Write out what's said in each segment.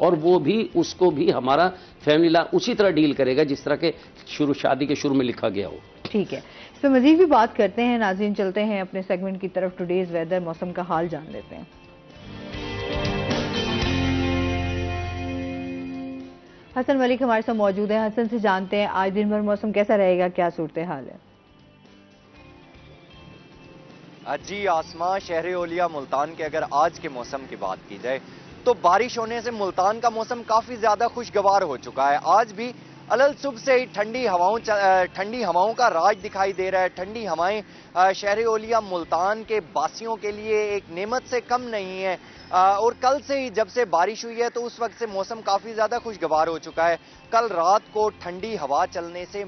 اور وہ بھی اس کو بھی ہمارا فیملی لا اسی طرح ڈیل کرے گا جس طرح کے شادی کے شروع میں لکھا گیا ہو. ٹھیک ہے, اس پہ مزید بھی بات کرتے ہیں. ناظرین چلتے ہیں اپنے سیگمنٹ کی طرف. ٹوڈیز ویدر, موسم کا حال جان لیتے ہیں. حسن ملک ہمارے ساتھ موجود ہیں. حسن سے جانتے ہیں آج دن بھر موسم کیسا رہے گا, کیا صورتحال ہے؟ جی آسما, شہر اولیاء ملتان کے اگر آج کے موسم کی بات کی جائے تو بارش ہونے سے ملتان کا موسم کافی زیادہ خوشگوار ہو چکا ہے. آج بھی علل صبح سے ہی ٹھنڈی ہواؤں کا راج دکھائی دے رہا ہے. ٹھنڈی ہوائیں شہر اولیاء ملتان کے باسیوں کے لیے ایک نعمت سے کم نہیں ہے. اور کل سے ہی جب سے بارش ہوئی ہے تو اس وقت سے موسم کافی زیادہ خوشگوار ہو چکا ہے. کل رات کو ٹھنڈی ہوا چلنے سے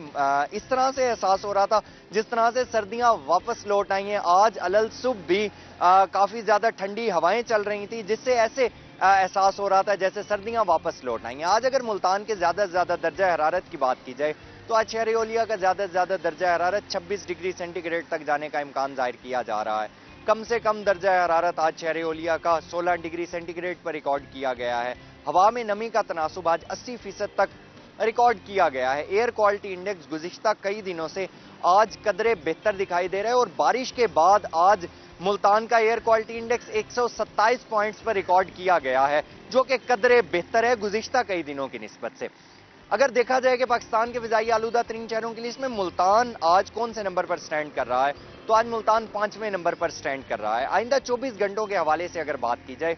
اس طرح سے احساس ہو رہا تھا جس طرح سے سردیاں واپس لوٹ آئی ہیں. آج علل صبح بھی کافی زیادہ ٹھنڈی ہوائیں چل رہی تھیں جس سے ایسے احساس ہو رہا تھا جیسے سردیاں واپس لوٹ آئی ہیں. آج اگر ملتان کے زیادہ سے زیادہ درجہ حرارت کی بات کی جائے تو آج شہر اولیاء کا زیادہ سے زیادہ درجہ حرارت 26 ڈگری سینٹی گریڈ تک جانے کا امکان ظاہر کیا جا رہا ہے. کم سے کم درجہ حرارت آج شہر اولیاء کا 16 ڈگری سینٹی گریڈ پر ریکارڈ کیا گیا ہے. ہوا میں نمی کا تناسب آج 80% تک ریکارڈ کیا گیا ہے. ایئر کوالٹی انڈیکس گزشتہ کئی دنوں سے آج قدرے بہتر دکھائی دے رہا ہے اور بارش کے بعد آج ملتان کا ایئر کوالٹی انڈیکس 127 پوائنٹس پر ریکارڈ کیا گیا ہے جو کہ قدرے بہتر ہے گزشتہ کئی دنوں کی نسبت سے. اگر دیکھا جائے کہ پاکستان کے فضائی آلودہ ترین شہروں کی لسٹ میں ملتان آج کون سے نمبر پر سٹینڈ کر رہا ہے تو آج ملتان 5ویں نمبر پر سٹینڈ کر رہا ہے. آئندہ 24 گھنٹوں کے حوالے سے اگر بات کی جائے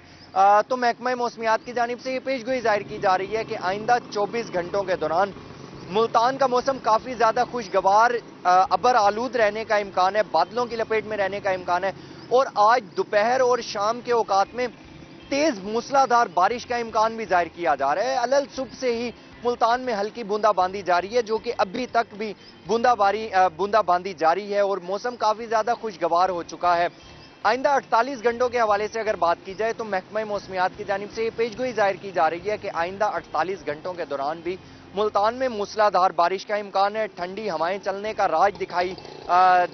تو محکمہ موسمیات کی جانب سے یہ پیشگوئی ظاہر کی جا رہی ہے کہ آئندہ 24 گھنٹوں کے دوران ملتان کا موسم کافی زیادہ خوشگوار ابر آلود رہنے کا امکان ہے, بادلوں کی لپیٹ میں رہنے کا امکان ہے اور آج دوپہر اور شام کے اوقات میں تیز موسلادھار بارش کا امکان بھی ظاہر کیا جا رہا ہے. علل صبح سے ہی ملتان میں ہلکی بوندا باندی جاری ہے جو کہ ابھی تک بھی بوندا باندی جاری ہے اور موسم کافی زیادہ خوشگوار ہو چکا ہے. آئندہ 48 گھنٹوں کے حوالے سے اگر بات کی جائے تو محکمہ موسمیات کی جانب سے یہ پیشگوئی ظاہر کی جا رہی ہے کہ آئندہ 48 گھنٹوں کے دوران بھی ملتان میں موسلادھار بارش کا امکان ہے. ٹھنڈی ہوائیں چلنے کا راج دکھائی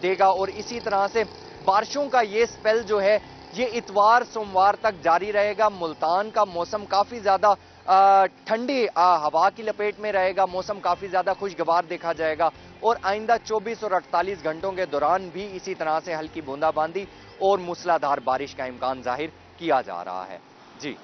دے گا اور اسی طرح سے بارشوں کا یہ سپیل جو ہے یہ اتوار سوموار تک جاری رہے گا. ملتان کا موسم کافی زیادہ ٹھنڈی ہوا کی لپیٹ میں رہے گا, موسم کافی زیادہ خوشگوار دیکھا جائے گا اور آئندہ 24 اور 48 گھنٹوں کے دوران بھی اسی طرح سے ہلکی بوندا باندی اور موسلادھار بارش کا امکان ظاہر کیا جا رہا ہے. جی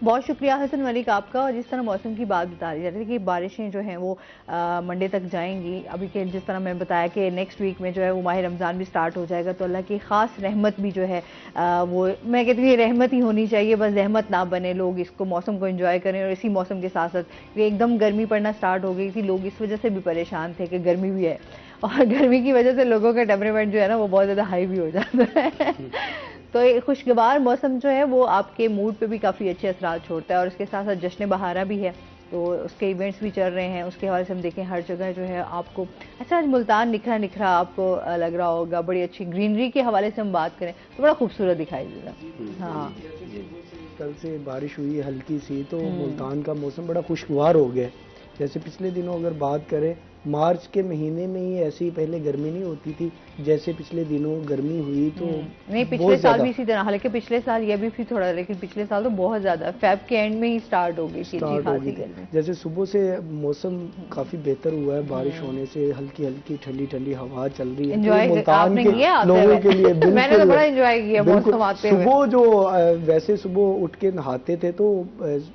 بہت شکریہ حسن ملک آپ کا. اور جس طرح موسم کی بات بتا رہی ہے کہ بارشیں جو ہیں وہ منڈے تک جائیں گی. ابھی کہ جس طرح میں بتایا کہ نیکسٹ ویک میں جو ہے وہ ماہ رمضان بھی سٹارٹ ہو جائے گا تو اللہ کی خاص رحمت بھی جو ہے وہ میں کہتی ہوں یہ رحمت ہی ہونی چاہیے, بس رحمت نہ بنے. لوگ اس کو موسم کو انجوائے کریں اور اسی موسم کے ساتھ ساتھ ایک دم گرمی پڑنا سٹارٹ ہو گئی تھی, لوگ اس وجہ سے بھی پریشان تھے کہ گرمی بھی ہے اور گرمی کی وجہ سے لوگوں کا ٹیمپریچر جو ہے نا وہ بہت زیادہ ہائی بھی ہو جاتا ہے. تو خوشگوار موسم جو ہے وہ آپ کے موڈ پہ بھی کافی اچھے اثرات چھوڑتا ہے اور اس کے ساتھ ساتھ جشن بہارا بھی ہے تو اس کے ایونٹس بھی چل رہے ہیں. اس کے حوالے سے ہم دیکھیں ہر جگہ جو ہے آپ کو اچھا ملتان نکھرا نکھرا آپ کو لگ رہا ہوگا. بڑی اچھی گرینری کے حوالے سے ہم بات کریں تو بڑا خوبصورت دکھائی دے رہا. ہاں کل سے بارش ہوئی ہلکی سی تو ملتان کا موسم بڑا خوشگوار ہو گیا. جیسے پچھلے دنوں اگر بات کریں مارچ کے مہینے میں ہی ایسی پہلے گرمی نہیں ہوتی تھی, جیسے پچھلے دنوں گرمی ہوئی تو نہیں پچھلے سال بھی اسی طرح, حالانکہ پچھلے سال یہ بھی پھر تھوڑا, لیکن پچھلے سال تو بہت زیادہ فیب کے اینڈ میں ہی سٹارٹ ہو گئی تھی. جیسے صبح سے موسم کافی بہتر ہوا ہے, بارش ہونے سے ہلکی ہلکی ٹھنڈی ٹھنڈی ہوا چل رہی ہے ملتان کے لوگوں کے لیے. میں نے تو بڑا انجوائے کیا موسم آتے ہوئے. صبح جو ویسے صبح اٹھ کے نہاتے تھے تو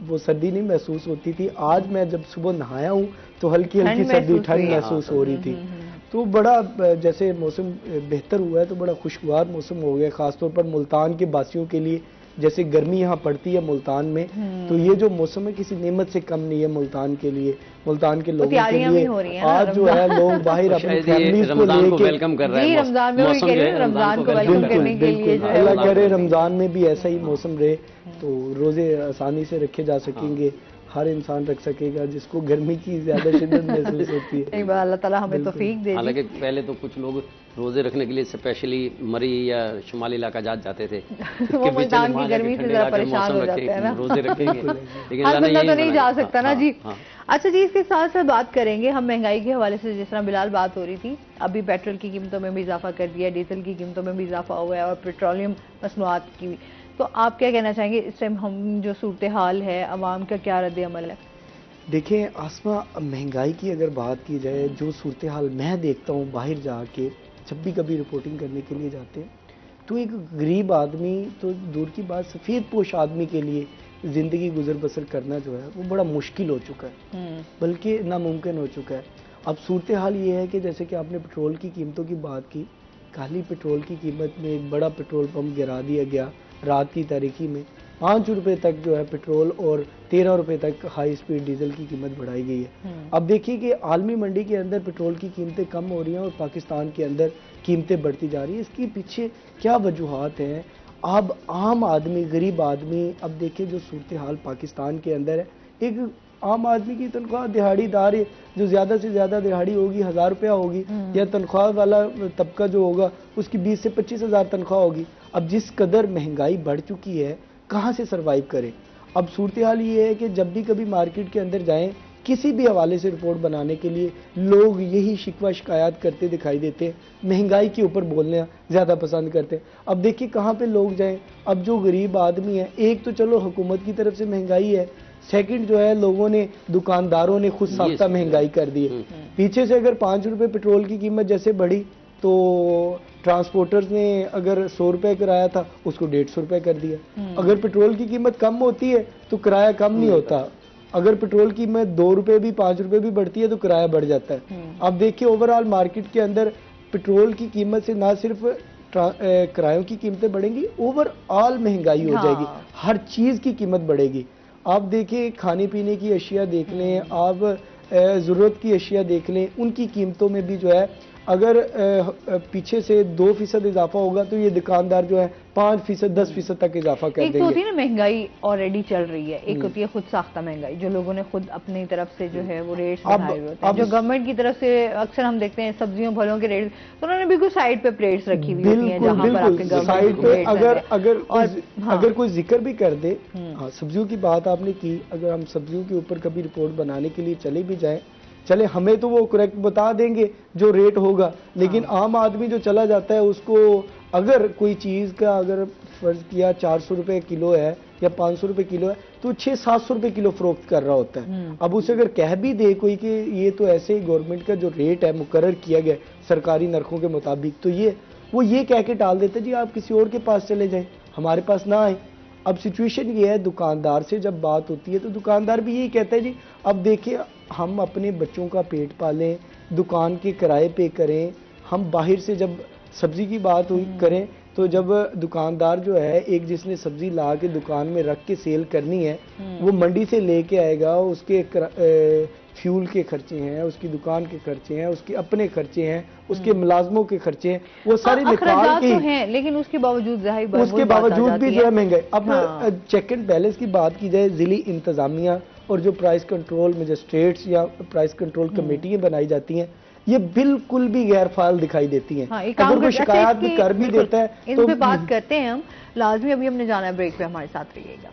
وہ سردی نہیں محسوس ہوتی تھی. آج میں جب صبح نہایا ہوں تو ہلکی ہلکی سردی ٹھنڈ محسوس ہو رہی تھی. تو بڑا جیسے موسم بہتر ہوا ہے تو بڑا خوشگوار موسم ہو گیا, خاص طور پر ملتان کے باسیوں کے لیے. جیسے گرمی یہاں پڑتی ہے ملتان میں تو یہ جو موسم ہے کسی نعمت سے کم نہیں ہے ملتان کے لیے, ملتان کے لوگوں کے لیے. آج جو ہے لوگ باہر اپنی فیملیز کو لے کے ویلکم کر رہے ہیں, رمضان کو ویلکم کرنے کے لیے اللہ کرے رمضان میں بھی ایسا ہی موسم رہے تو روزے آسانی سے رکھے جا سکیں گے ہر انسان رکھ سکے گا جس کو گرمی کی زیادہ شدت محسوس ہوتی ہے. ایک بار اللہ تعالیٰ ہمیں توفیق دے. حالانکہ پہلے تو کچھ لوگ روزے رکھنے کے لیے اسپیشلی مری یا شمالی علاقہ جاتے تھے, وہ ملتان کی گرمی سے ذرا پریشان ہو جاتے ہیں نا, روزے رکھیں گے, لیکن ہر بندہ تو نہیں جا سکتا نا جی. اچھا جی, اس کے ساتھ ساتھ بات کریں گے ہم مہنگائی کے حوالے سے. جس طرح بلال بات ہو رہی تھی, ابھی پیٹرول کی قیمتوں میں بھی اضافہ کر دیا, ڈیزل کی قیمتوں میں بھی اضافہ ہوا ہے, اور پیٹرولیم مصنوعات کی بھی. تو آپ کیا کہنا چاہیں گے اس ٹائم ہم جو صورتحال ہے, عوام کا کیا رد عمل ہے؟ دیکھیں آسما, مہنگائی کی اگر بات کی جائے, جو صورتحال میں دیکھتا ہوں باہر جا کے, جب بھی کبھی رپورٹنگ کرنے کے لیے جاتے ہیں, تو ایک غریب آدمی تو دور کی بات, سفید پوش آدمی کے لیے زندگی گزر بسر کرنا جو ہے وہ بڑا مشکل ہو چکا ہے, بلکہ ناممکن ہو چکا ہے. اب صورتحال یہ ہے کہ جیسے کہ آپ نے پیٹرول کی قیمتوں کی بات کی, کالی پیٹرول کی قیمت میں ایک بڑا پیٹرول پمپ گرا دیا گیا رات کی تاریکی میں. 5 روپے تک جو ہے پیٹرول اور 13 روپے تک ہائی سپیڈ ڈیزل کی قیمت بڑھائی گئی ہے. اب دیکھیے کہ عالمی منڈی کے اندر پیٹرول کی قیمتیں کم ہو رہی ہیں اور پاکستان کے اندر قیمتیں بڑھتی جا رہی ہیں. اس کے پیچھے کیا وجوہات ہیں؟ اب عام آدمی, غریب آدمی, اب دیکھیں جو صورتحال پاکستان کے اندر ہے, ایک عام آدمی کی تنخواہ, دہاڑی دار جو زیادہ سے زیادہ دہاڑی ہوگی 1000 روپیہ ہوگی, یا تنخواہ والا طبقہ جو ہوگا اس کی 20 سے 25 ہزار تنخواہ ہوگی. اب جس قدر مہنگائی بڑھ چکی ہے, کہاں سے سروائیو کریں؟ اب صورتحال یہ ہے کہ جب بھی کبھی مارکیٹ کے اندر جائیں, کسی بھی حوالے سے رپورٹ بنانے کے لیے لوگ یہی شکوہ شکایات کرتے دکھائی دیتے ہیں, مہنگائی کے اوپر بولنا زیادہ پسند کرتے ہیں. اب دیکھیے کہاں پہ لوگ جائیں. اب جو غریب آدمی ہے, ایک تو چلو حکومت کی طرف سے مہنگائی ہے, سیکنڈ جو ہے لوگوں نے, دکانداروں نے خود ساختہ مہنگائی کر دی ہے. پیچھے سے اگر 5 روپے پیٹرول کی قیمت جیسے بڑھی تو ٹرانسپورٹرز نے اگر 100 روپے کرایہ تھا اس کو 150 روپے کر دیا. اگر پیٹرول کی قیمت کم ہوتی ہے تو کرایہ کم نہیں ہوتا, اگر پیٹرول کی قیمت 2 روپے بھی 5 روپے بھی بڑھتی ہے تو کرایہ بڑھ جاتا ہے. اب دیکھیے اوورآل مارکیٹ کے اندر پیٹرول کی قیمت سے نہ صرف کرایوں کی قیمتیں بڑھیں گی, اوورآل مہنگائی ہو جائے گی, ہر چیز کی قیمت بڑھے گی. آپ دیکھیں کھانے پینے کی اشیاء دیکھ لیں, آپ ضرورت کی اشیاء دیکھ لیں, ان کی قیمتوں میں بھی جو ہے اگر پیچھے سے 2% اضافہ ہوگا تو یہ دکاندار جو ہے 5%, 10% تک اضافہ کر دیں گے. ایک تو ہوتی ہے نا مہنگائی آلریڈی چل رہی ہے, ایک ہوتی ہے خود ساختہ مہنگائی جو لوگوں نے خود اپنی طرف سے جو ہے وہ ریٹس بڑھائے ہوتے ہیں. جو گورنمنٹ کی طرف سے اکثر ہم دیکھتے ہیں سبزیوں پھلوں کے ریٹس, تو انہوں نے بالکل سائڈ پہ پلیٹس رکھی ہوئی ہوتی ہیں جہاں پر آپ کے سائڈ پہ اگر کوئی ذکر بھی کر دے. سبزیوں کی بات آپ نے کی, اگر ہم سبزیوں کے اوپر کبھی رپورٹ بنانے کے لیے چلے بھی جائیں, چلے ہمیں تو وہ کریکٹ بتا دیں گے جو ریٹ ہوگا, لیکن عام آدمی جو چلا جاتا ہے اس کو اگر کوئی چیز کا اگر فرض کیا 400 روپے کلو ہے یا 500 روپے کلو ہے تو 600-700 روپے کلو فروخت کر رہا ہوتا ہے. اب اسے اگر کہہ بھی دے کوئی کہ یہ تو ایسے ہی گورنمنٹ کا جو ریٹ ہے مقرر کیا گیا سرکاری نرخوں کے مطابق, تو وہ یہ کہہ کے ٹال دیتا ہے جی آپ کسی اور کے پاس چلے جائیں, ہمارے پاس نہ آئیں. اب سچویشن یہ ہے, دکاندار سے جب بات ہوتی ہے تو دکاندار بھی یہی کہتا ہے جی اب دیکھیں ہم اپنے بچوں کا پیٹ پالیں, دکان کے کرائے پے کریں, ہم باہر سے جب سبزی کی بات ہوئی کریں تو جب دکاندار جو ہے ایک جس نے سبزی لا کے دکان میں رکھ کے سیل کرنی ہے وہ منڈی سے لے کے آئے گا, اس کے فیول کے خرچے ہیں, اس کی دکان کے خرچے ہیں, اس کے اپنے خرچے ہیں, اس کے ملازموں کے خرچے ہیں, وہ سارے نکال کے ہیں, لیکن اس کے باوجود اس کے باوجود بھی جو ہے مہنگائی. اب چیک اینڈ بیلنس کی بات کی جائے, ضلعی انتظامیہ اور جو پرائس کنٹرول مجسٹریٹس یا پرائس کنٹرول کمیٹیاں بنائی جاتی ہیں یہ بالکل بھی غیر فعال دکھائی دیتی ہیں. اگر کوئی شکایات بھی کر بھی دیتا ہے ان پہ بات کرتے ہیں ہم لازمی. ابھی ہم نے جانا ہے بریک پہ, ہمارے ساتھ رہیے گا.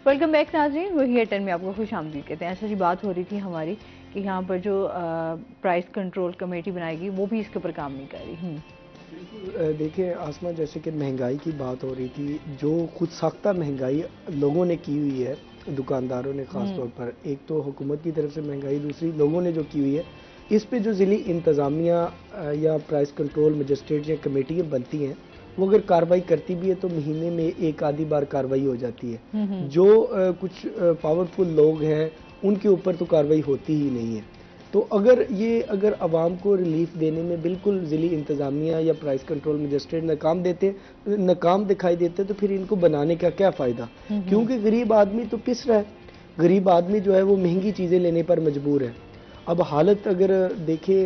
ویلکم بیک ناظرین, وہی ایٹن میں آپ کو خوش آمدید کہتے ہیں. ایسا جی بات ہو رہی تھی ہماری کہ یہاں پر جو پرائس کنٹرول کمیٹی بنائے گی وہ بھی اس کے اوپر کام نہیں کر رہی. دیکھیں آسما, جیسے کہ مہنگائی کی بات ہو رہی تھی, جو خود ساختہ مہنگائی لوگوں نے کی ہوئی ہے, دکانداروں نے خاص طور پر, ایک تو حکومت کی طرف سے مہنگائی, دوسری لوگوں نے جو کی ہوئی ہے, اس پہ جو ضلعی انتظامیہ یا پرائس کنٹرول مجسٹریٹ یا کمیٹیاں بنتی ہیں وہ اگر کارروائی کرتی بھی ہے تو مہینے میں ایک آدھی بار کارروائی ہو جاتی ہے. جو کچھ پاورفل لوگ ہیں ان کے اوپر تو کارروائی ہوتی ہی نہیں ہے. تو اگر عوام کو ریلیف دینے میں بالکل ضلعی انتظامیہ یا پرائس کنٹرول مجسٹریٹ ناکام دکھائی دیتے تو پھر ان کو بنانے کا کیا فائدہ, کیونکہ غریب آدمی تو پس رہا ہے, غریب آدمی جو ہے وہ مہنگی چیزیں لینے پر مجبور ہے. اب حالت اگر دیکھیں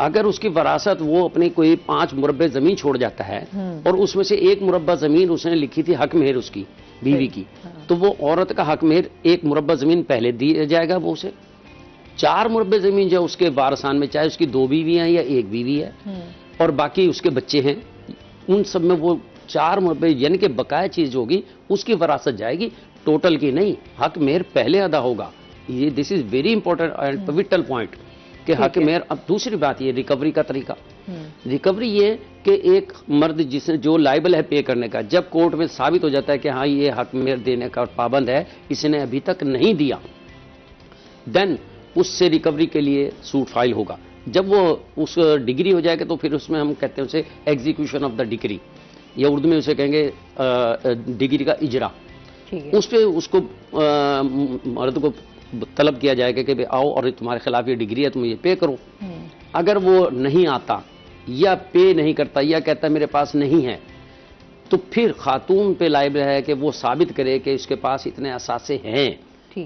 اگر اس کی وراثت وہ اپنی کوئی 5 مربع زمین چھوڑ جاتا ہے اور اس میں سے 1 مربع زمین اس نے لکھی تھی حق مہر اس کی بیوی کی، تو وہ عورت کا حق مہر 1 مربع زمین پہلے دیا جائے گا وہ اسے، 4 مربع زمین جو اس کے وارثان میں، چاہے اس کی 2 بیویاں یا 1 بیوی ہے اور باقی اس کے بچے ہیں، ان سب میں وہ 4 مربع یعنی کہ بقایا چیز ہوگی اس کی وراثت جائے گی، ٹوٹل کی نہیں۔ حق مہر پہلے ادا ہوگا، یہ this is very important and vital point کہ حق مہر۔ اب دوسری بات یہ ریکوری کا طریقہ، ریکوری یہ کہ ایک مرد جس نے جو لائبل ہے پے کرنے کا، جب کورٹ میں ثابت ہو جاتا ہے کہ ہاں یہ حق مہر دینے کا پابند ہے، اس نے ابھی تک نہیں دیا، دین اس سے ریکوری کے لیے سوٹ فائل ہوگا۔ جب وہ اس ڈگری ہو جائے گا تو پھر اس میں ہم کہتے ہیں اسے ایگزیکیوشن آف دا ڈگری، یا اردو میں اسے کہیں گے ڈگری کا اجرا۔ اس پہ اس کو مرد کو طلب کیا جائے گا کہ آؤ اور تمہارے خلاف یہ ڈگری ہے تم یہ پے کرو۔ اگر وہ نہیں آتا یا پے نہیں کرتا یا کہتا ہے میرے پاس نہیں ہے، تو پھر خاتون پہ لائبل ہے کہ وہ ثابت کرے کہ اس کے پاس اتنے اثاثے ہیں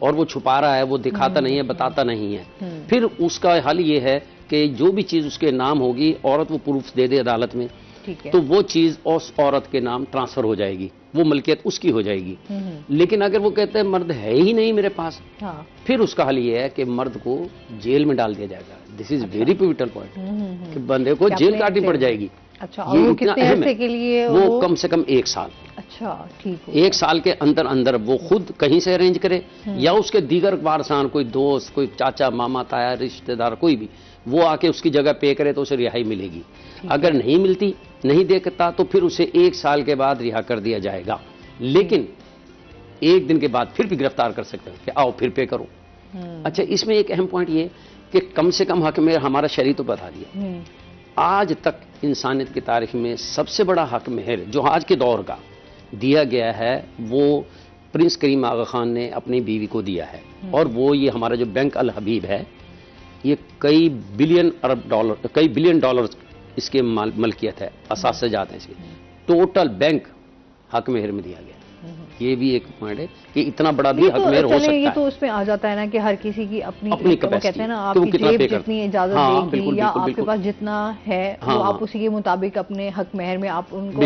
اور وہ چھپا رہا ہے، وہ دکھاتا نہیں ہے، بتاتا نہیں ہے۔ پھر اس کا حل یہ ہے کہ جو بھی چیز اس کے نام ہوگی عورت وہ پروف دے دے عدالت میں، تو وہ چیز اس عورت کے نام ٹرانسفر ہو جائے گی، وہ ملکیت اس کی ہو جائے گی۔ لیکن اگر وہ کہتے ہیں مرد ہے ہی نہیں میرے پاس، پھر اس کا حل یہ ہے کہ مرد کو جیل میں ڈال دیا جائے گا۔ دس از ویری پیوٹل پوائنٹ کہ بندے کو جیل کاٹنی پڑ جائے گی۔ یہ اتنا اہم ہے، وہ کم سے کم 1 سال۔ اچھا ٹھیک، 1 سال کے اندر اندر وہ خود کہیں سے ارینج کرے یا اس کے دیگر وارثان، کوئی دوست، کوئی چاچا، ماما، تایا، رشتہ دار کوئی بھی، وہ آ کے اس کی جگہ پے کرے تو اسے رہائی ملے گی۔ اگر نہیں ملتی، نہیں دیکھتا، تو پھر اسے 1 سال کے بعد رہا کر دیا جائے گا، لیکن 1 دن کے بعد پھر بھی گرفتار کر سکتے ہیں کہ آؤ پھر پے کرو۔ اچھا، اس میں ایک اہم پوائنٹ یہ کہ کم سے کم حق مہر ہمارا شرعی تو بتا دیا۔ آج تک انسانیت کی تاریخ میں سب سے بڑا حق مہر جو آج کے دور کا دیا گیا ہے وہ پرنس کریم آغا خان نے اپنی بیوی کو دیا ہے، اور وہ یہ ہمارا جو بینک الحبیب ہے، یہ کئی بلین ڈالر اس کے ملکیت ہے، اثاثے جات ہیں اس کے، ٹوٹل بینک حق مہر میں دیا گیا۔ یہ بھی ایک پوائنٹ ہے کہ اتنا بڑا بھی حق مہر ہو سکتا ہے۔ یہ تو اس میں آ جاتا ہے نا کہ ہر کسی کی اپنی کہتے ہیں نا، آپ کی جیب جتنی اجازت دے گی یا آپ کے پاس جتنا ہے وہ آپ اسی کے مطابق اپنے حق مہر میں آپ ان کو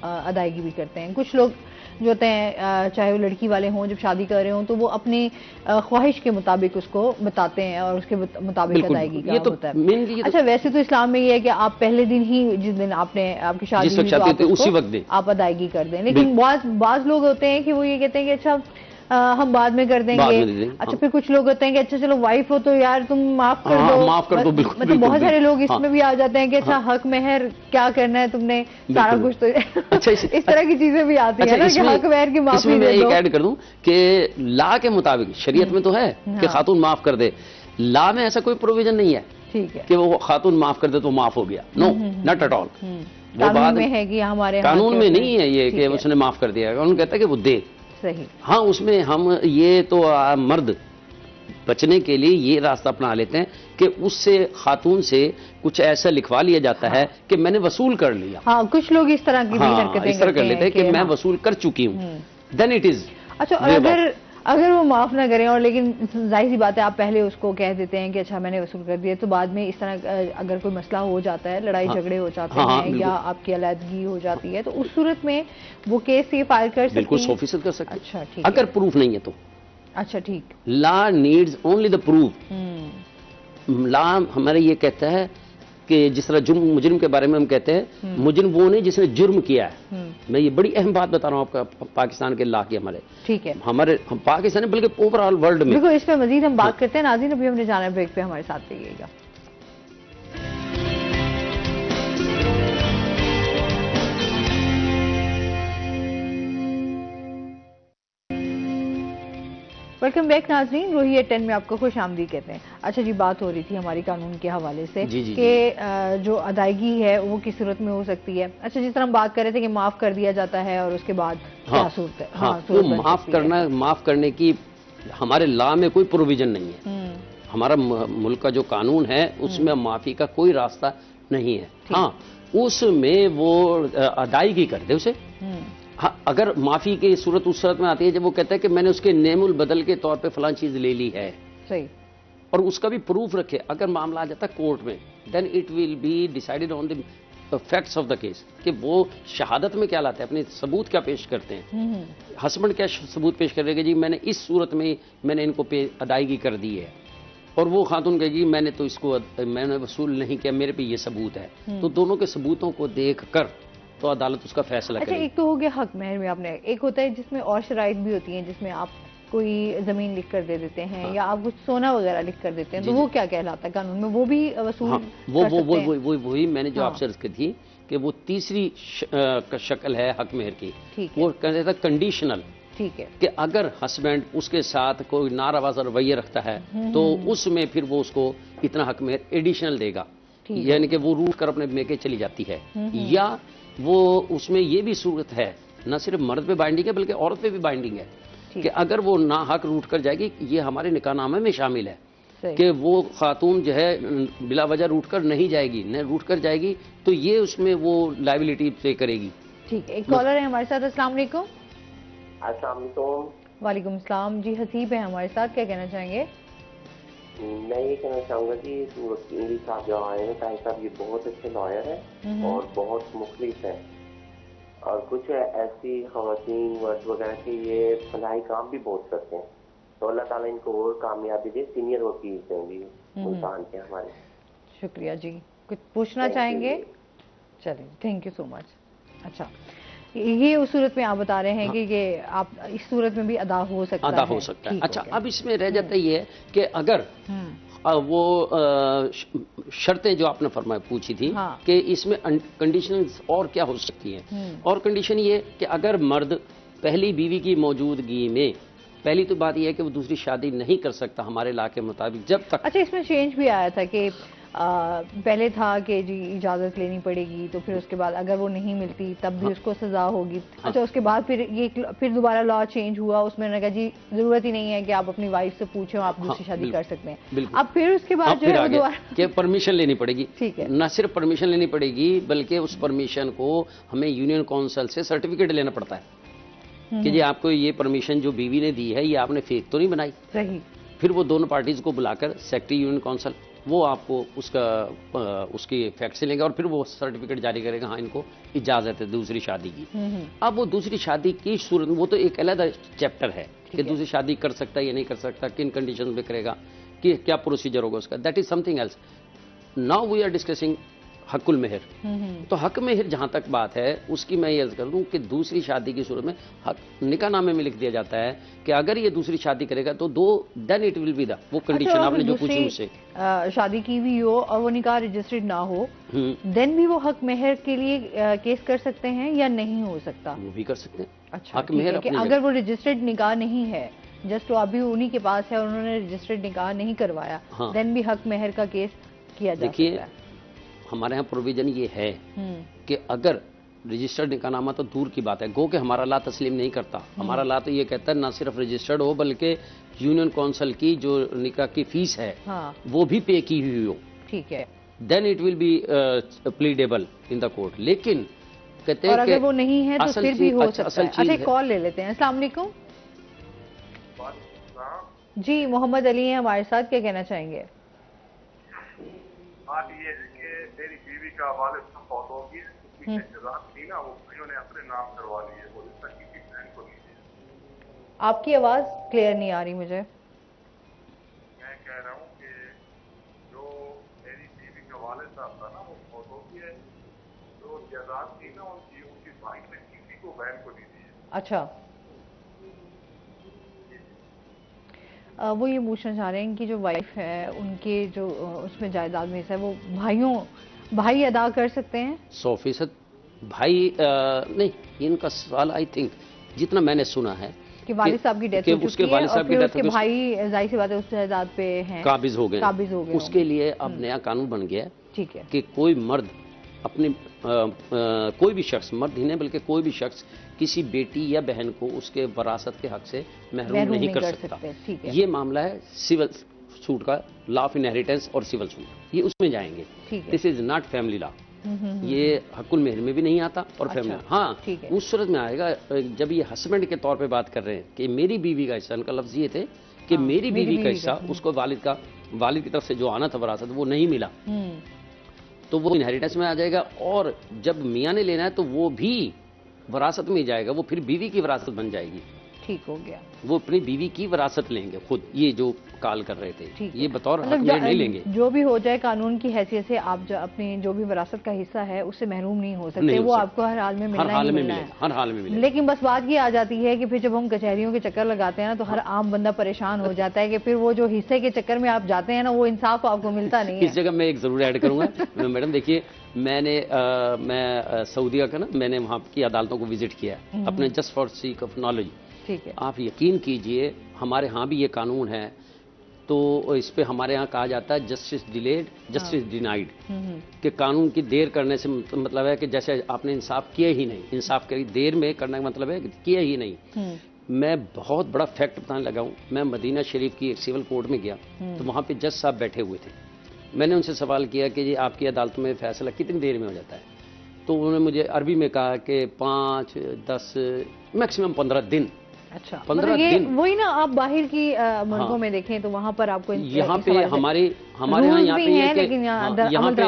ادائیگی بھی کرتے ہیں۔ کچھ لوگ جو ہوتے ہیں چاہے وہ لڑکی والے ہوں، جب شادی کر رہے ہوں تو وہ اپنی خواہش کے مطابق اس کو بتاتے ہیں اور اس کے مطابق ادائیگی کا ہوتا ہے۔ اچھا، ویسے تو اسلام میں یہ ہے کہ آپ پہلے دن ہی، جس دن آپ کی شادی اسی وقت آپ ادائیگی کر دیں، لیکن بعض لوگ ہوتے ہیں کہ وہ یہ کہتے ہیں کہ اچھا ہم بعد میں کر دیں گے۔ اچھا، پھر کچھ لوگ ہوتے ہیں کہ اچھا چلو وائف ہو تو یار تم معاف کر دو۔ مطلب بہت سارے لوگ اس میں بھی آ جاتے ہیں کہ اچھا حق مہر کیا کرنا ہے تم نے، سارا کچھ تو اس طرح کی چیزیں بھی آتی ہیں نا کہ حق مہر کی معافی دے دو۔ میں ایک ایڈ کر دوں کہ لا کے مطابق شریعت میں تو ہے کہ خاتون معاف کر دے، لا میں ایسا کوئی پروویژن نہیں ہے کہ وہ خاتون معاف کر دے تو معاف ہو گیا، نو ناٹ ایٹ آل۔ قانون میں ہے کہ ہمارے قانون میں نہیں ہے یہ کہ اس نے معاف کر دیا، قانون کہتا ہے کہ وہ دے۔ ہاں، اس میں ہم یہ تو مرد بچنے کے لیے یہ راستہ اپنا لیتے ہیں کہ اس سے خاتون سے کچھ ایسا لکھوا لیا جاتا ہے کہ میں نے وصول کر لیا۔ ہاں، کچھ لوگ اس طرح کی حرکتیں اس طرح کر لیتے ہیں کہ میں وصول کر چکی ہوں، دین اٹ از۔ اچھا، اگر وہ معاف نہ کریں اور لیکن ظاہر سی بات ہے آپ پہلے اس کو کہہ دیتے ہیں کہ اچھا میں نے وصول کر دیا، تو بعد میں اس طرح اگر کوئی مسئلہ ہو جاتا ہے، لڑائی جھگڑے ہو جاتے ہیں یا آپ کی علیحدگی ہو جاتی ہے، تو اس صورت میں وہ کیس یہ فائل کر سکتے ہیں؟ بالکل 100% کر سکتے ہیں۔ اچھا ٹھیک، اگر پروف نہیں ہے تو۔ اچھا ٹھیک، لا نیڈز اونلی دا پروف۔ لا ہمارے یہ کہتا ہے کہ جس طرح مجرم کے بارے میں ہم کہتے ہیں مجرم وہ نہیں جس نے جرم کیا ہے۔ میں یہ بڑی اہم بات بتا رہا ہوں آپ کا پاکستان کے لا کی، ہمارے پاکستان بلکہ اوور آل ورلڈ میں۔ بالکل، اس پہ مزید ہم بات کرتے ہیں۔ ناظرین، ابھی ہم نے جانا ہے بریک پہ، ہمارے ساتھ رہیے گا۔ ویلکم بیک ناظرین، روہی ایٹ 10 میں آپ کو خوش آمدید کہتے ہیں۔ اچھا جی، بات ہو رہی تھی ہماری قانون کے حوالے سے کہ جو ادائیگی ہے وہ کس صورت میں ہو سکتی ہے۔ اچھا، جس طرح ہم بات کر رہے تھے کہ معاف کر دیا جاتا ہے اور اس کے بعد کیا صورت ہے؟ ہاں، معاف کرنے کی ہمارے لا میں کوئی پروویژن نہیں ہے۔ ہمارا ملک کا جو قانون ہے اس میں معافی کا کوئی راستہ نہیں ہے۔ ہاں، اس میں وہ ادائیگی کر دے اسے۔ ہاں، اگر معافی کی صورت اس صورت میں آتی ہے جب وہ کہتا ہے کہ میں نے اس کے نعم البدل کے طور پہ فلاں چیز لے لی ہے، صحیح، اور اس کا بھی پروف رکھے. اگر معاملہ آ جاتا ہے کورٹ میں, then it will be decided on the facts of the case, کہ وہ شہادت میں کیا لاتے ہیں, اپنے ثبوت کیا پیش کرتے ہیں. ہسبینڈ کیا ثبوت پیش کرے گا, جی میں نے اس صورت میں میں نے ان کو ادائیگی کر دی ہے, اور وہ خاتون کہے گی میں نے تو اس کو میں نے وصول نہیں کیا, میرے پہ یہ ثبوت ہے. تو دونوں کے ثبوتوں کو دیکھ کر تو عدالت اس کا فیصلہ کرے. اچھا, ایک تو ہو گیا حق مہر میں آپ نے, ایک ہوتا ہے جس میں اور شرائط بھی ہوتی ہیں, جس میں آپ کوئی زمین لکھ کر دے دیتے ہیں یا آپ کچھ سونا وغیرہ لکھ کر دیتے ہیں, تو وہ کیا کہلاتا ہے قانون میں, وہ بھی وصول کر سکتے ہیں؟ وہی میں نے جو آپ سے عرض کی تھی کہ وہ تیسری شکل ہے حق مہر کی, وہ کہتے تھا کنڈیشنل. ٹھیک ہے, کہ اگر ہسبینڈ اس کے ساتھ کوئی ناروا رویہ رکھتا ہے تو اس میں پھر وہ اس کو اتنا حق مہر ایڈیشنل دے گا, یعنی کہ وہ روٹ کر اپنے میکے چلی جاتی ہے. یا وہ اس میں یہ بھی صورت ہے, نہ صرف مرد پہ بائنڈنگ ہے بلکہ عورت پہ بھی بائنڈنگ ہے, کہ اگر وہ نا حق روٹ کر جائے گی, یہ ہمارے نکاح نامے میں شامل ہے کہ وہ خاتون جو ہے بلا وجہ روٹ کر نہیں جائے گی, نہ روٹ کر جائے گی تو یہ اس میں وہ لائبلٹی پے کرے گی. ٹھیک ہے, ایک کالر ہے ہمارے ساتھ. السلام علیکم. السلام علیکم. وعلیکم السلام. جی حسیب ہے ہمارے ساتھ, کیا کہنا چاہیں گے؟ میں یہ کہنا چاہوں گا کہ وکیل صاحب جو آئے ہیں طاہر صاحب, یہ بہت اچھے لائر ہیں اور بہت مخلص ہیں, اور کچھ ایسی خواتین ورد وغیرہ کے یہ فلاحی کام بھی بہت کرتے ہیں, تو اللہ تعالیٰ ان کو اور کامیابی دے. سینئر وکیل ہیں بھی ملتان کے ہمارے. شکریہ جی. کچھ پوچھنا چاہیں گے؟ چلیں, تھینک یو سو مچ. اچھا, یہ اس صورت میں آپ بتا رہے ہیں کہ یہ آپ اس صورت میں بھی ادا ہو سکتا ہے. اچھا, اب اس میں رہ جاتا یہ ہے کہ اگر وہ شرطیں جو آپ نے پوچھی تھی کہ اس میں کنڈیشنز اور کیا ہو سکتی ہیں, اور کنڈیشن یہ کہ اگر مرد پہلی بیوی کی موجودگی میں, پہلی تو بات یہ ہے کہ وہ دوسری شادی نہیں کر سکتا ہمارے لا کے مطابق جب تک. اچھا, اس میں چینج بھی آیا تھا کہ پہلے تھا کہ جی اجازت لینی پڑے گی, تو پھر اس کے بعد اگر وہ نہیں ملتی تب بھی اس کو سزا ہوگی. اچھا, اس کے بعد پھر دوبارہ لا چینج ہوا, اس میں نے کہا جی ضرورت ہی نہیں ہے کہ آپ اپنی وائف سے پوچھیں, آپ دوسری شادی کر سکتے ہیں. اب پھر اس کے بعد جو ہے دوبارہ کہ پرمیشن لینی پڑے گی. ٹھیک ہے, نہ صرف پرمیشن لینی پڑے گی بلکہ اس پرمیشن کو ہمیں یونین کونسل سے سرٹیفکیٹ لینا پڑتا ہے کہ جی آپ کو یہ پرمیشن جو بیوی نے دی ہے یہ آپ نے فیک تو نہیں بنائی. صحیح. پھر وہ دونوں پارٹیز کو بلا کر سیکرٹری یونین کونسل وہ آپ کو اس کی فیکٹ سے لیں گے, اور پھر وہ سرٹیفکیٹ جاری کرے گا ہاں ان کو اجازت ہے دوسری شادی کی. اب وہ دوسری شادی کی صورت وہ تو ایک علیحدہ چیپٹر ہے کہ دوسری شادی کر سکتا ہے یا نہیں کر سکتا, کن کنڈیشن میں کرے گا, کہ کیا پروسیجر ہوگا اس کا. That is something else. Now we are discussing حق المہر. تو حق مہر جہاں تک بات ہے اس کی میں یہ عرض کر دوں کہ دوسری شادی کی صورت میں نکاح نامے میں لکھ دیا جاتا ہے کہ اگر یہ دوسری شادی کرے گا تو دین اٹ ول بی دا, وہ کنڈیشن آپ نے جو پوچھی مجھ سے, شادی کی ہوئی ہو اور وہ نکاح رجسٹرڈ نہ ہو, دین بھی وہ حق مہر کے لیے کیس کر سکتے ہیں یا نہیں ہو سکتا؟ وہ بھی کر سکتے ہیں. اچھا, حق مہر کہ اگر وہ رجسٹرڈ نکاح نہیں ہے, جسٹ وہ ابھی انہی کے پاس ہے اور انہوں نے رجسٹرڈ نکاح نہیں کروایا, دین بھی حق مہر کا کیس کیا جا سکتا ہے. ہمارے ہاں پروویژن یہ ہے کہ اگر رجسٹرڈ نکاح نامہ تو دور کی بات ہے, گو کہ ہمارا لا تسلیم نہیں کرتا. ہمارا لا تو یہ کہتا ہے نہ صرف رجسٹرڈ ہو بلکہ یونین کونسل کی جو نکاح کی فیس ہے وہ بھی پے کی ہوئی ہو. ٹھیک ہے, then it will be pleadable in the court. لیکن کہتے ہیں اگر وہ نہیں ہے تو پھر بھی ہو سکتا ہے. اچھا, کال لے لیتے ہیں. السلام علیکم. جی محمد علی ہیں ہمارے ساتھ, کیا کہنا چاہیں گے؟ میری بیوی کا والد فوت ہو گئی, اس کی جزات تھی نا وہ بھائیوں نے اپنے نام کروا لی ہے, وہ رشتہ کی بہن کو دی ہے. آپ کی آواز کلیئر نہیں آ رہی مجھے. میں کہہ رہا ہوں کہ جو میری بیوی کا والد صاحب تھا نا وہ فوت ہو گئی ہے, جو جزات تھی نا ان کی بھائی نے کسی کو بہن کو دی ہے. اچھا, وہ یہ پوچھنا چاہ رہے ہیں کہ جو وائف ہے ان کے جو اس میں جائیداد میں ہے وہ بھائی ادا کر سکتے ہیں؟ 100% بھائی نہیں, ان کا سوال آئی تھنک جتنا میں نے سنا ہے کہ والد صاحب کی ڈیتھ ہو چکی ہے اور پھر اس کے بھائی ظاہر سی بات ہے اس جائیداد پہ ہیں قابض ہو گئے. اس کے لیے اب نیا قانون بن گیا ہے. ٹھیک ہے, کہ کوئی مرد اپنے کوئی بھی شخص, مرد ہی نہیں بلکہ کوئی بھی شخص کسی بیٹی یا بہن کو اس کے وراثت کے حق سے محروم نہیں کر سکتا. یہ معاملہ ہے سول سوٹ کا, لا آف انہیریٹنس اور سول سوٹ, یہ اس میں جائیں گے. دس از ناٹ فیملی لا. یہ حق المہر میں بھی نہیں آتا اور فیملی. ہاں, اس صورت میں آئے گا جب یہ ہسبینڈ کے طور پہ بات کر رہے ہیں کہ میری بیوی کا حصہ, ان کا لفظ یہ تھے کہ میری بیوی کا حصہ اس کو والد کا والد کی طرف سے جو آنا تھا وراثت وہ نہیں ملا تو وہ انہیریٹنس میں آ جائے گا، اور جب میاں نے لینا ہے تو وہ بھی وراثت میں جائے گا، وہ پھر بیوی کی وراثت بن جائے گی. ٹھیک ہو گیا. وہ اپنی بیوی کی وراثت لیں گے خود، یہ جو کال کر رہے تھے یہ بطور حق نہیں لیں گے. جو بھی ہو جائے قانون کی حیثیت سے آپ اپنی جو بھی وراثت کا حصہ ہے اس سے محروم نہیں ہو سکتے، وہ آپ کو ہر حال میں ملنا ہی ملنا ہے. ہر حال میں ملے. لیکن بس بات یہ آ جاتی ہے کہ پھر جب ہم کچہریوں کے چکر لگاتے ہیں نا تو ہر عام بندہ پریشان ہو جاتا ہے کہ پھر وہ جو حصے کے چکر میں آپ جاتے ہیں نا وہ انصاف آپ کو ملتا نہیں ہے. اس جگہ میں ایک ضرور ایڈ کروں گا میڈم. دیکھیے میں سعودیہ کا نا میں نے وہاں کی عدالتوں کو وزٹ کیا اپنے just for sake of knowledge. ٹھیک ہے. آپ یقین کیجئے ہمارے ہاں بھی یہ قانون ہے تو اس پہ ہمارے ہاں کہا جاتا ہے جسٹس ڈیلیڈ جسٹس ڈینائیڈ، کہ قانون کی دیر کرنے سے مطلب ہے کہ جیسے آپ نے انصاف کیا ہی نہیں. انصاف کی دیر میں کرنے کا مطلب ہے کہ کیا ہی نہیں. میں بہت بڑا فیکٹ بتانے لگا ہوں. میں مدینہ شریف کی ایک سول کورٹ میں گیا تو وہاں پہ جج صاحب بیٹھے ہوئے تھے. میں نے ان سے سوال کیا کہ جی آپ کی عدالت میں فیصلہ کتنی دیر میں ہو جاتا ہے؟ تو انہوں نے مجھے عربی میں کہا کہ 5 10 میکسیمم 15 دن. اچھا 15 دن. وہی نا آپ باہر کی ملکوں میں دیکھیں تو وہاں پر آپ کو یہاں پہ ہمارے یہاں یہاں پہ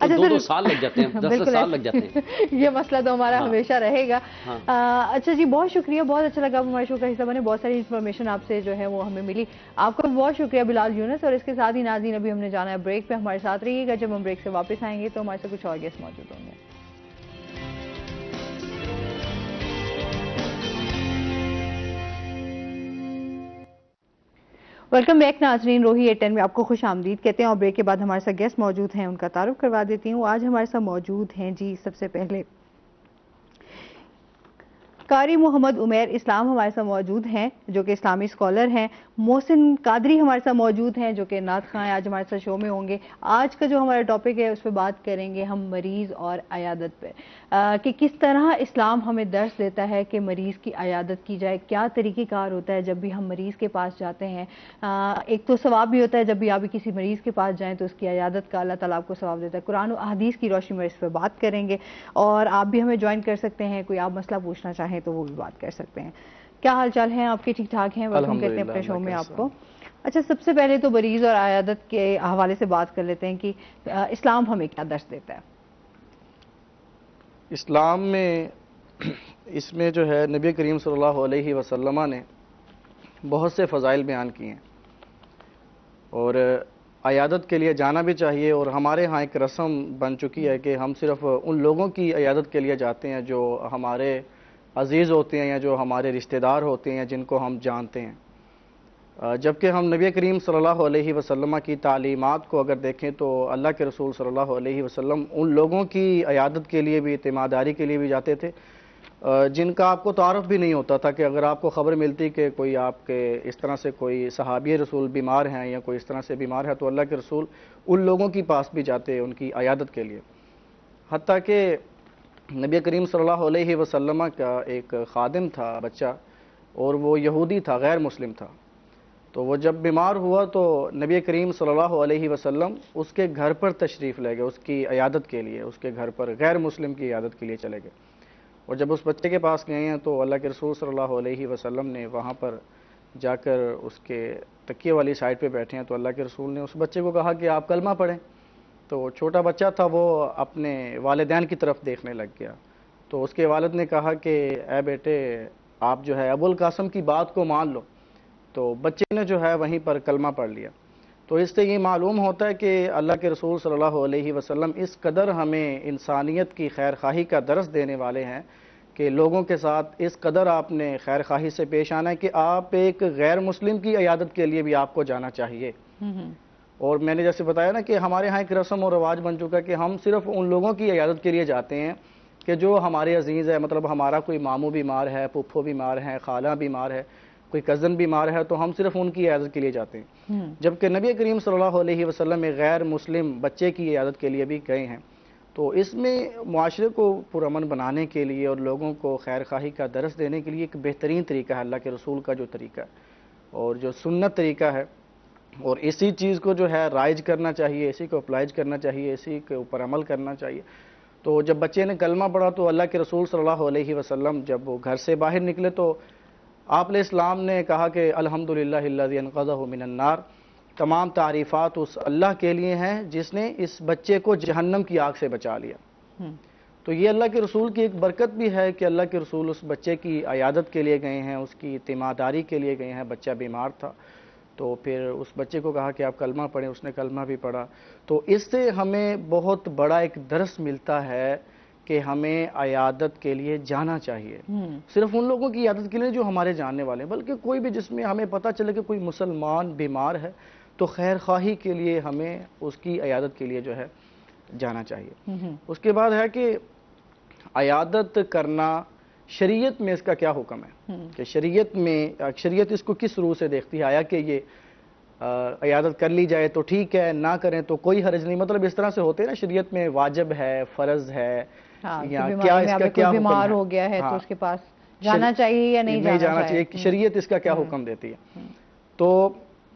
2 سال لگ جاتے ہیں، 10 سال لگ جاتے ہیں. یہ مسئلہ تو ہمارا ہمیشہ رہے گا. اچھا جی بہت شکریہ، بہت اچھا لگا آپ ہمارے شو کا حصہ بنے. بہت ساری انفارمیشن آپ سے جو ہے وہ ہمیں ملی. آپ کا بہت شکریہ بلال یونس. اور اس کے ساتھ ہی ناظرین ابھی ہم نے جانا ہے بریک پہ. ہمارے ساتھ رہیے گا. جب ہم بریک سے واپس آئیں گے تو ہمارے ساتھ کچھ اور گیسٹ موجود ہوں گے. ویلکم بیک ناظرین. روہی 810 میں آپ کو خوش آمدید کہتے ہیں. اور بریک کے بعد ہمارے ساتھ گیسٹ موجود ہیں، ان کا تعارف کروا دیتی ہوں. آج ہمارے ساتھ موجود ہیں جی سب سے پہلے قاری محمد عمیر اسلام ہمارے ساتھ موجود ہیں جو کہ اسلامی اسکالر ہیں. محسن قادری ہمارے ساتھ موجود ہیں جو کہ نعت خواں آج ہمارے ساتھ شو میں ہوں گے. آج کا جو ہمارا ٹاپک ہے اس پہ بات کریں گے ہم مریض اور عیادت پہ، کہ کس طرح اسلام ہمیں درس دیتا ہے کہ مریض کی عیادت کی جائے. کیا طریقہ کار ہوتا ہے جب بھی ہم مریض کے پاس جاتے ہیں. ایک تو ثواب بھی ہوتا ہے جب بھی آپ کسی مریض کے پاس جائیں تو اس کی عیادت کا اللہ تعالیٰ آپ کو ثواب دیتا ہے. قرآن و احادیث کی روشنی میں اس پہ بات کریں گے. اور آپ بھی ہمیں جوائن کر سکتے ہیں، کوئی آپ مسئلہ پوچھنا چاہیں تو وہ بھی بات کر سکتے ہیں. کیا حال چال ہیں آپ کے؟ ٹھیک ٹھاک ہیں؟ ویلکم کرتے ہیں اپنے شو میں آپ کو. اچھا سب سے پہلے تو مریض اور عیادت کے حوالے سے بات کر لیتے ہیں کہ اسلام ہمیں کیا درس دیتا ہے. اسلام میں اس میں جو ہے نبی کریم صلی اللہ علیہ وسلم نے بہت سے فضائل بیان کیے ہیں اور عیادت کے لیے جانا بھی چاہیے. اور ہمارے ہاں ایک رسم بن چکی ہے کہ ہم صرف ان لوگوں کی عیادت کے لیے جاتے ہیں جو ہمارے عزیز ہوتے ہیں یا جو ہمارے رشتہ دار ہوتے ہیں یا جن کو ہم جانتے ہیں. جبکہ ہم نبی کریم صلی اللہ علیہ وسلم کی تعلیمات کو اگر دیکھیں تو اللہ کے رسول صلی اللہ علیہ وسلم ان لوگوں کی عیادت کے لیے بھی، اعتماداری کے لیے بھی جاتے تھے جن کا آپ کو تعارف بھی نہیں ہوتا تھا. کہ اگر آپ کو خبر ملتی کہ کوئی آپ کے اس طرح سے کوئی صحابی رسول بیمار ہیں یا کوئی اس طرح سے بیمار ہے تو اللہ کے رسول ان لوگوں کے پاس بھی جاتے ان کی عیادت کے لیے. حتیٰ کہ نبی کریم صلی اللہ علیہ وسلم کا ایک خادم تھا بچہ، اور وہ یہودی تھا، غیر مسلم تھا. تو وہ جب بیمار ہوا تو نبی کریم صلی اللہ علیہ وسلم اس کے گھر پر تشریف لے گئے اس کی عیادت کے لیے. اس کے گھر پر غیر مسلم کی عیادت کے لیے چلے گئے. اور جب اس بچے کے پاس گئے ہیں تو اللہ کے رسول صلی اللہ علیہ وسلم نے وہاں پر جا کر اس کے تکیے والی سائڈ پہ بیٹھے ہیں تو اللہ کے رسول نے اس بچے کو کہا کہ آپ کلمہ پڑھیں. تو چھوٹا بچہ تھا، وہ اپنے والدین کی طرف دیکھنے لگ گیا. تو اس کے والد نے کہا کہ اے بیٹے آپ جو ہے ابو القاسم کی بات کو مان لو. تو بچے نے جو ہے وہیں پر کلمہ پڑھ لیا. تو اس سے یہ معلوم ہوتا ہے کہ اللہ کے رسول صلی اللہ علیہ وسلم اس قدر ہمیں انسانیت کی خیر خواہی کا درس دینے والے ہیں کہ لوگوں کے ساتھ اس قدر آپ نے خیر خواہی سے پیش آنا ہے کہ آپ ایک غیر مسلم کی عیادت کے لیے بھی آپ کو جانا چاہیے. اور میں نے جیسے بتایا نا کہ ہمارے ہاں ایک رسم اور رواج بن چکا ہے کہ ہم صرف ان لوگوں کی عیادت کے لیے جاتے ہیں کہ جو ہمارے عزیز ہے. مطلب ہمارا کوئی ماموں بیمار ہے، پھپھو بیمار ہے، خالہ بیمار ہے، کوئی کزن بیمار ہے تو ہم صرف ان کی عیادت کے لیے جاتے ہیں. جبکہ نبی کریم صلی اللہ علیہ وسلم ایک غیر مسلم بچے کی عیادت کے لیے بھی گئے ہیں. تو اس میں معاشرے کو پرامن بنانے کے لیے اور لوگوں کو خیر خواہی کا درس دینے کے لیے ایک بہترین طریقہ ہے اللہ کے رسول کا جو طریقہ ہے اور جو سنت طریقہ ہے. اور اسی چیز کو جو ہے رائج کرنا چاہیے، اسی کو اپلائج کرنا چاہیے، اسی کے اوپر عمل کرنا چاہیے. تو جب بچے نے کلمہ پڑھا تو اللہ کے رسول صلی اللہ علیہ وسلم جب وہ گھر سے باہر نکلے تو آپ علیہ السلام نے کہا کہ الحمدللہ الذی انقذہ من النار، تمام تعریفات اس اللہ کے لیے ہیں جس نے اس بچے کو جہنم کی آگ سے بچا لیا۔ تو یہ اللہ کے رسول کی ایک برکت بھی ہے کہ اللہ کے رسول اس بچے کی عیادت کے لیے گئے ہیں، اس کی تیمارداری کے لیے گئے ہیں۔ بچہ بیمار تھا تو پھر اس بچے کو کہا کہ آپ کلمہ پڑھیں، اس نے کلمہ بھی پڑھا۔ تو اس سے ہمیں بہت بڑا ایک درس ملتا ہے کہ ہمیں عیادت کے لیے جانا چاہیے، صرف ان لوگوں کی عیادت کے لیے جو ہمارے جاننے والے ہیں، بلکہ کوئی بھی جس میں ہمیں پتہ چلے کہ کوئی مسلمان بیمار ہے تو خیر خواہی کے لیے ہمیں اس کی عیادت کے لیے جو ہے جانا چاہیے۔ اس کے بعد ہے کہ عیادت کرنا شریعت میں اس کا کیا حکم ہے، کہ شریعت اس کو کس روح سے دیکھتی ہے؟ آیا کہ یہ عیادت کر لی جائے تو ٹھیک ہے، نہ کریں تو کوئی حرج نہیں، مطلب اس طرح سے ہوتے ہیں نا، شریعت میں واجب ہے، فرض ہے، یا کیا اس کا کیا حکم ہے؟ بیمار ہو گیا ہے تو اس کے پاس جانا چاہیے یا نہیں جانا چاہیے؟ شریعت اس کا کیا حکم دیتی ہے؟ تو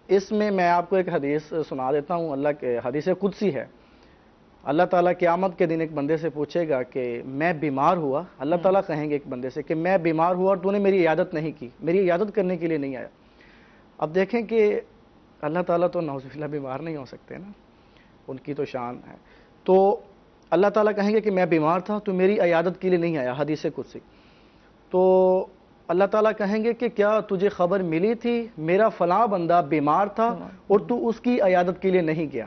اس میں آپ کو ایک حدیث سنا دیتا ہوں، اللہ کے حدیث قدسی ہے۔ اللہ تعالیٰ قیامت کے دن ایک بندے سے پوچھے گا کہ میں بیمار ہوا، اللہ تعالیٰ کہیں گے ایک بندے سے کہ میں بیمار ہوا اور تو نے میری عیادت نہیں کی، میری عیادت کرنے کے لیے نہیں آیا۔ اب دیکھیں کہ اللہ تعالیٰ تو نعوذ باللہ بیمار نہیں ہو سکتے نا، ان کی تو شان ہے۔ تو اللہ تعالیٰ کہیں گے کہ میں بیمار تھا تو میری عیادت کے لیے نہیں آیا، حدیث قدسی۔ تو اللہ تعالیٰ کہیں گے کہ کیا تجھے خبر ملی تھی میرا فلاں بندہ بیمار تھا اور تو اس کی عیادت کے لیے نہیں گیا؟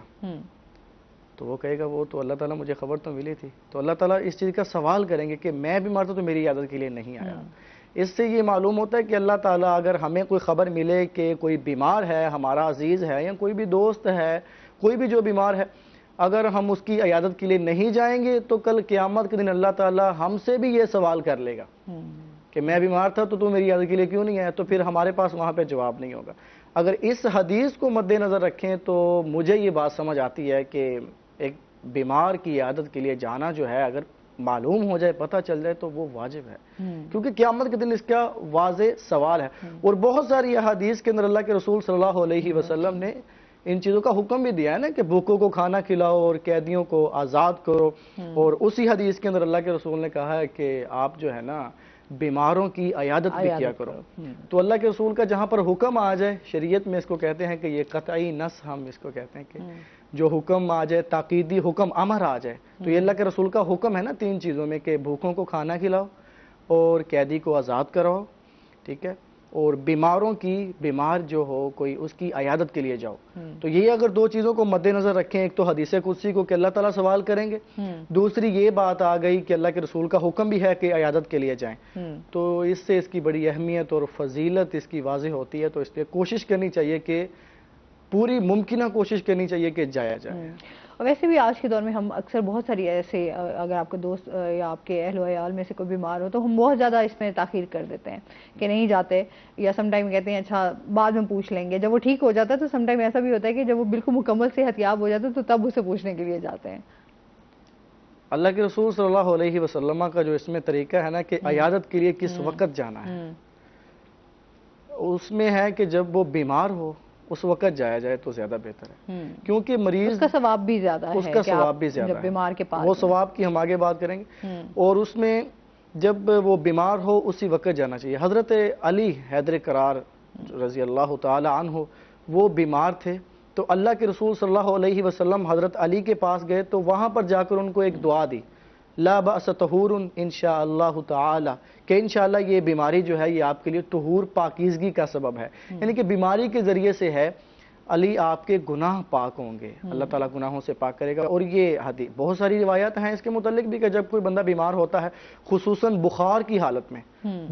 تو وہ کہے گا وہ تو اللہ تعالیٰ مجھے خبر تو ملی تھی۔ تو اللہ تعالیٰ اس چیز کا سوال کریں گے کہ میں بیمار تھا تو میری عیادت کے لیے نہیں آیا۔ اس سے یہ معلوم ہوتا ہے کہ اللہ تعالیٰ اگر ہمیں کوئی خبر ملے کہ کوئی بیمار ہے، ہمارا عزیز ہے یا کوئی بھی دوست ہے، کوئی بھی جو بیمار ہے، اگر ہم اس کی عیادت کے لیے نہیں جائیں گے تو کل قیامت کے دن اللہ تعالیٰ ہم سے بھی یہ سوال کر لے گا کہ میں بیمار تھا تو میری عیادت کے لیے کیوں نہیں آیا؟ تو پھر ہمارے پاس وہاں پہ جواب نہیں ہوگا۔ اگر اس حدیث کو مد نظر رکھیں تو مجھے یہ بات سمجھ آتی ہے کہ ایک بیمار کی عیادت کے لیے جانا جو ہے، اگر معلوم ہو جائے، پتہ چل جائے تو وہ واجب ہے، کیونکہ قیامت کے دن اس کا واضح سوال ہے۔ اور بہت ساری احادیث کے اندر اللہ کے رسول صلی اللہ علیہ وسلم نے ان چیزوں کا حکم بھی دیا ہے نا کہ بھوکوں کو کھانا کھلاؤ اور قیدیوں کو آزاد کرو۔ اور اسی حدیث کے اندر اللہ کے رسول نے کہا ہے کہ آپ جو ہے نا بیماروں کی عیادت بھی کیا کرو۔ تو اللہ کے رسول کا جہاں پر حکم آ جائے، شریعت میں اس کو کہتے ہیں کہ یہ قطعی نص ہم اس کو کہتے ہیں کہ جو حکم آ جائے، تاکیدی حکم، امر آ جائے، تو یہ اللہ کے رسول کا حکم ہے نا تین چیزوں میں کہ بھوکوں کو کھانا کھلاؤ اور قیدی کو آزاد کراؤ، ٹھیک ہے، اور بیماروں کی، بیمار جو ہو کوئی، اس کی عیادت کے لیے جاؤ۔ تو یہ اگر دو چیزوں کو مد نظر رکھیں، ایک تو حدیث قدسی کو کہ اللہ تعالیٰ سوال کریں گے، دوسری یہ بات آ گئی کہ اللہ کے رسول کا حکم بھی ہے کہ عیادت کے لیے جائیں، تو اس سے اس کی بڑی اہمیت اور فضیلت اس کی واضح ہوتی ہے۔ تو اس لیے کوشش کرنی چاہیے کہ پوری ممکنہ کوشش کرنی چاہیے کہ جایا جائے۔ اور ویسے بھی آج کے دور میں ہم اکثر بہت ساری ایسے، اگر آپ کا دوست یا آپ کے اہل و عیال میں سے کوئی بیمار ہو تو ہم بہت زیادہ اس میں تاخیر کر دیتے ہیں کہ نہیں جاتے، یا سم ٹائم کہتے ہیں اچھا بعد میں پوچھ لیں گے۔ جب وہ ٹھیک ہو جاتا ہے تو سم ٹائم ایسا بھی ہوتا ہے کہ جب وہ بالکل مکمل صحت یاب ہو جاتا ہے تو تب اسے پوچھنے کے لیے جاتے ہیں۔ اللہ کے رسول صلی اللہ علیہ وسلم کا جو اس میں طریقہ ہے نا کہ عیادت کے لیے کس وقت جانا ہے، اس میں ہے کہ جب وہ بیمار ہو اس وقت جایا جائے تو زیادہ بہتر ہے، کیونکہ مریض اس کا ثواب بھی زیادہ ہے، اس کا ثواب بھی زیادہ ہے، بیمار کے پاس وہ ثواب کی ہم آگے بات کریں گے۔ اور اس میں جب وہ بیمار ہو اسی وقت جانا چاہیے۔ حضرت علی حیدر کرار رضی اللہ تعالی عنہ وہ بیمار تھے، تو اللہ کے رسول صلی اللہ علیہ وسلم حضرت علی کے پاس گئے تو وہاں پر جا کر ان کو ایک دعا دی، لا بأس طہور انشاءاللہ تعالی، کہ انشاءاللہ یہ بیماری جو ہے یہ آپ کے لیے طہور، پاکیزگی کا سبب ہے، یعنی کہ بیماری کے ذریعے سے ہے علی آپ کے گناہ پاک ہوں گے، اللہ تعالیٰ گناہوں سے پاک کرے گا۔ اور یہ حدیث بہت ساری روایات ہیں اس کے متعلق بھی کہ جب کوئی بندہ بیمار ہوتا ہے خصوصاً بخار کی حالت میں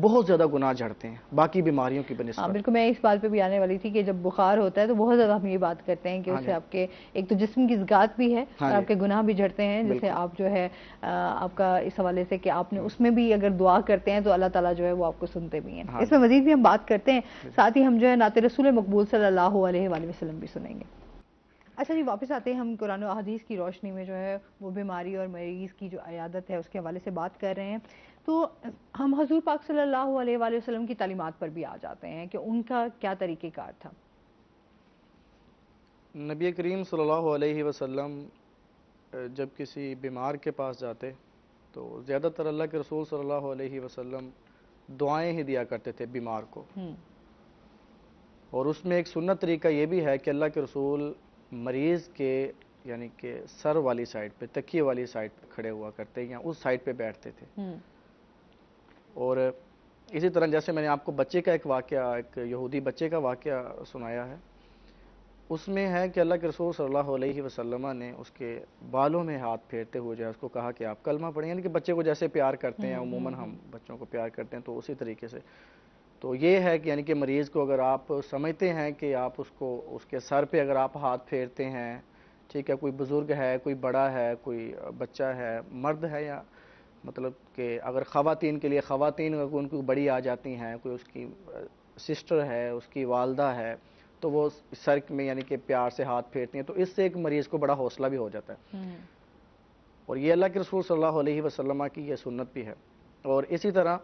بہت زیادہ گناہ جھڑتے ہیں باقی بیماریوں کی بنسبت۔ بالکل، میں اس بات پہ بھی آنے والی تھی کہ جب بخار ہوتا ہے تو بہت زیادہ ہم یہ بات کرتے ہیں کہ اس سے آپ کے ایک تو جسم کی زکات بھی ہے اور آپ کے گناہ بھی جھڑتے ہیں، جیسے آپ جو ہے آپ کا اس حوالے سے کہ آپ نے اس میں بھی اگر دعا کرتے ہیں تو اللہ تعالیٰ جو ہے وہ آپ کو سنتے بھی ہیں۔ اس میں مزید بھی ہم بات کرتے ہیں، ساتھ ہی ہم جو ہے نعت رسول مقبول صلی اللہ علیہ وآلہ وسلم بھی سنیں گے۔ اچھا جی، واپس آتے ہیں، ہم قرآن و احادیث کی روشنی میں جو ہے وہ بیماری اور مریض کی جو عیادت ہے اس کے حوالے سے بات کر رہے ہیں، تو ہم حضور پاک صلی اللہ علیہ وآلہ وسلم کی تعلیمات پر بھی آ جاتے ہیں کہ ان کا کیا طریقہ کار تھا۔ نبی کریم صلی اللہ علیہ وسلم جب کسی بیمار کے پاس جاتے تو زیادہ تر اللہ کے رسول صلی اللہ علیہ وسلم دعائیں ہی دیا کرتے تھے بیمار کو، اور اس میں ایک سنت طریقہ یہ بھی ہے کہ اللہ کے رسول مریض کے یعنی کہ سر والی سائڈ پہ، تکیے والی سائڈ پہ کھڑے ہوا کرتے یا اس سائڈ پہ بیٹھتے تھے. اور اسی طرح جیسے میں نے آپ کو بچے کا ایک واقعہ، ایک یہودی بچے کا واقعہ سنایا ہے، اس میں ہے کہ اللہ کے رسول صلی اللہ علیہ وسلم نے اس کے بالوں میں ہاتھ پھیرتے ہوئے جو ہے اس کو کہا کہ آپ کلمہ پڑھیں، یعنی کہ بچے کو جیسے پیار کرتے ہیں عموماً ہم بچوں کو پیار کرتے ہیں تو اسی طریقے سے. تو یہ ہے کہ یعنی کہ مریض کو اگر آپ سمجھتے ہیں کہ آپ اس کو اس کے سر پہ اگر آپ ہاتھ پھیرتے ہیں، ٹھیک ہے، کوئی بزرگ ہے، کوئی بڑا ہے، کوئی بچہ ہے، مرد ہے، یا مطلب کہ اگر خواتین کے لیے خواتین اگر ان کی بڑی آ جاتی ہیں، کوئی اس کی سسٹر ہے، اس کی والدہ ہے، تو وہ سر میں یعنی کہ پیار سے ہاتھ پھیرتی ہیں، تو اس سے ایک مریض کو بڑا حوصلہ بھی ہو جاتا ہے. اور یہ اللہ کے رسول صلی اللہ علیہ وسلم کی یہ سنت بھی ہے. اور اسی طرح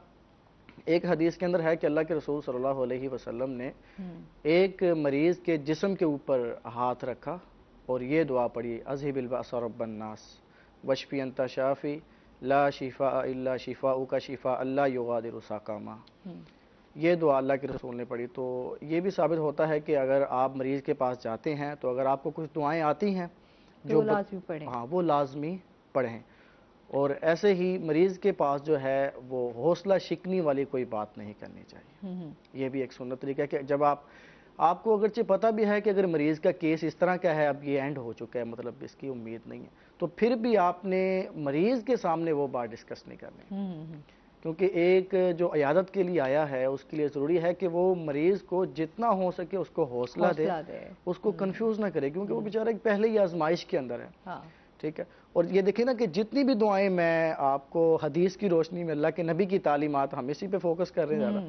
ایک حدیث کے اندر ہے کہ اللہ کے رسول صلی اللہ علیہ وسلم نے ایک مریض کے جسم کے اوپر ہاتھ رکھا اور یہ دعا پڑھی، اذہب البأس رب الناس واشفی انت شافی لا شفاء الا شفاؤک شفاء لا یغادر سقما. یہ دعا اللہ کے رسول نے پڑھی. تو یہ بھی ثابت ہوتا ہے کہ اگر آپ مریض کے پاس جاتے ہیں تو اگر آپ کو کچھ دعائیں آتی ہیں جو لازمی پڑھیں، ہاں وہ لازمی پڑھیں. اور ایسے ہی مریض کے پاس جو ہے وہ حوصلہ شکنی والی کوئی بات نہیں کرنی چاہیے. یہ بھی ایک سنت طریقہ ہے کہ جب آپ کو اگرچہ پتہ بھی ہے کہ اگر مریض کا کیس اس طرح کا ہے، اب یہ اینڈ ہو چکا ہے، مطلب اس کی امید نہیں ہے، تو پھر بھی آپ نے مریض کے سامنے وہ بات ڈسکس نہیں کرنی. کیونکہ ایک جو عیادت کے لیے آیا ہے اس کے لیے ضروری ہے کہ وہ مریض کو جتنا ہو سکے اس کو حوصلہ دے، اس کو کنفیوز نہ کرے، کیونکہ وہ بیچارہ پہلے ہی آزمائش کے اندر ہے. ٹھیک ہے. اور یہ دیکھیں نا کہ جتنی بھی دعائیں میں آپ کو حدیث کی روشنی میں اللہ کے نبی کی تعلیمات، ہم اسی پہ فوکس کر رہے ہیں زیادہ،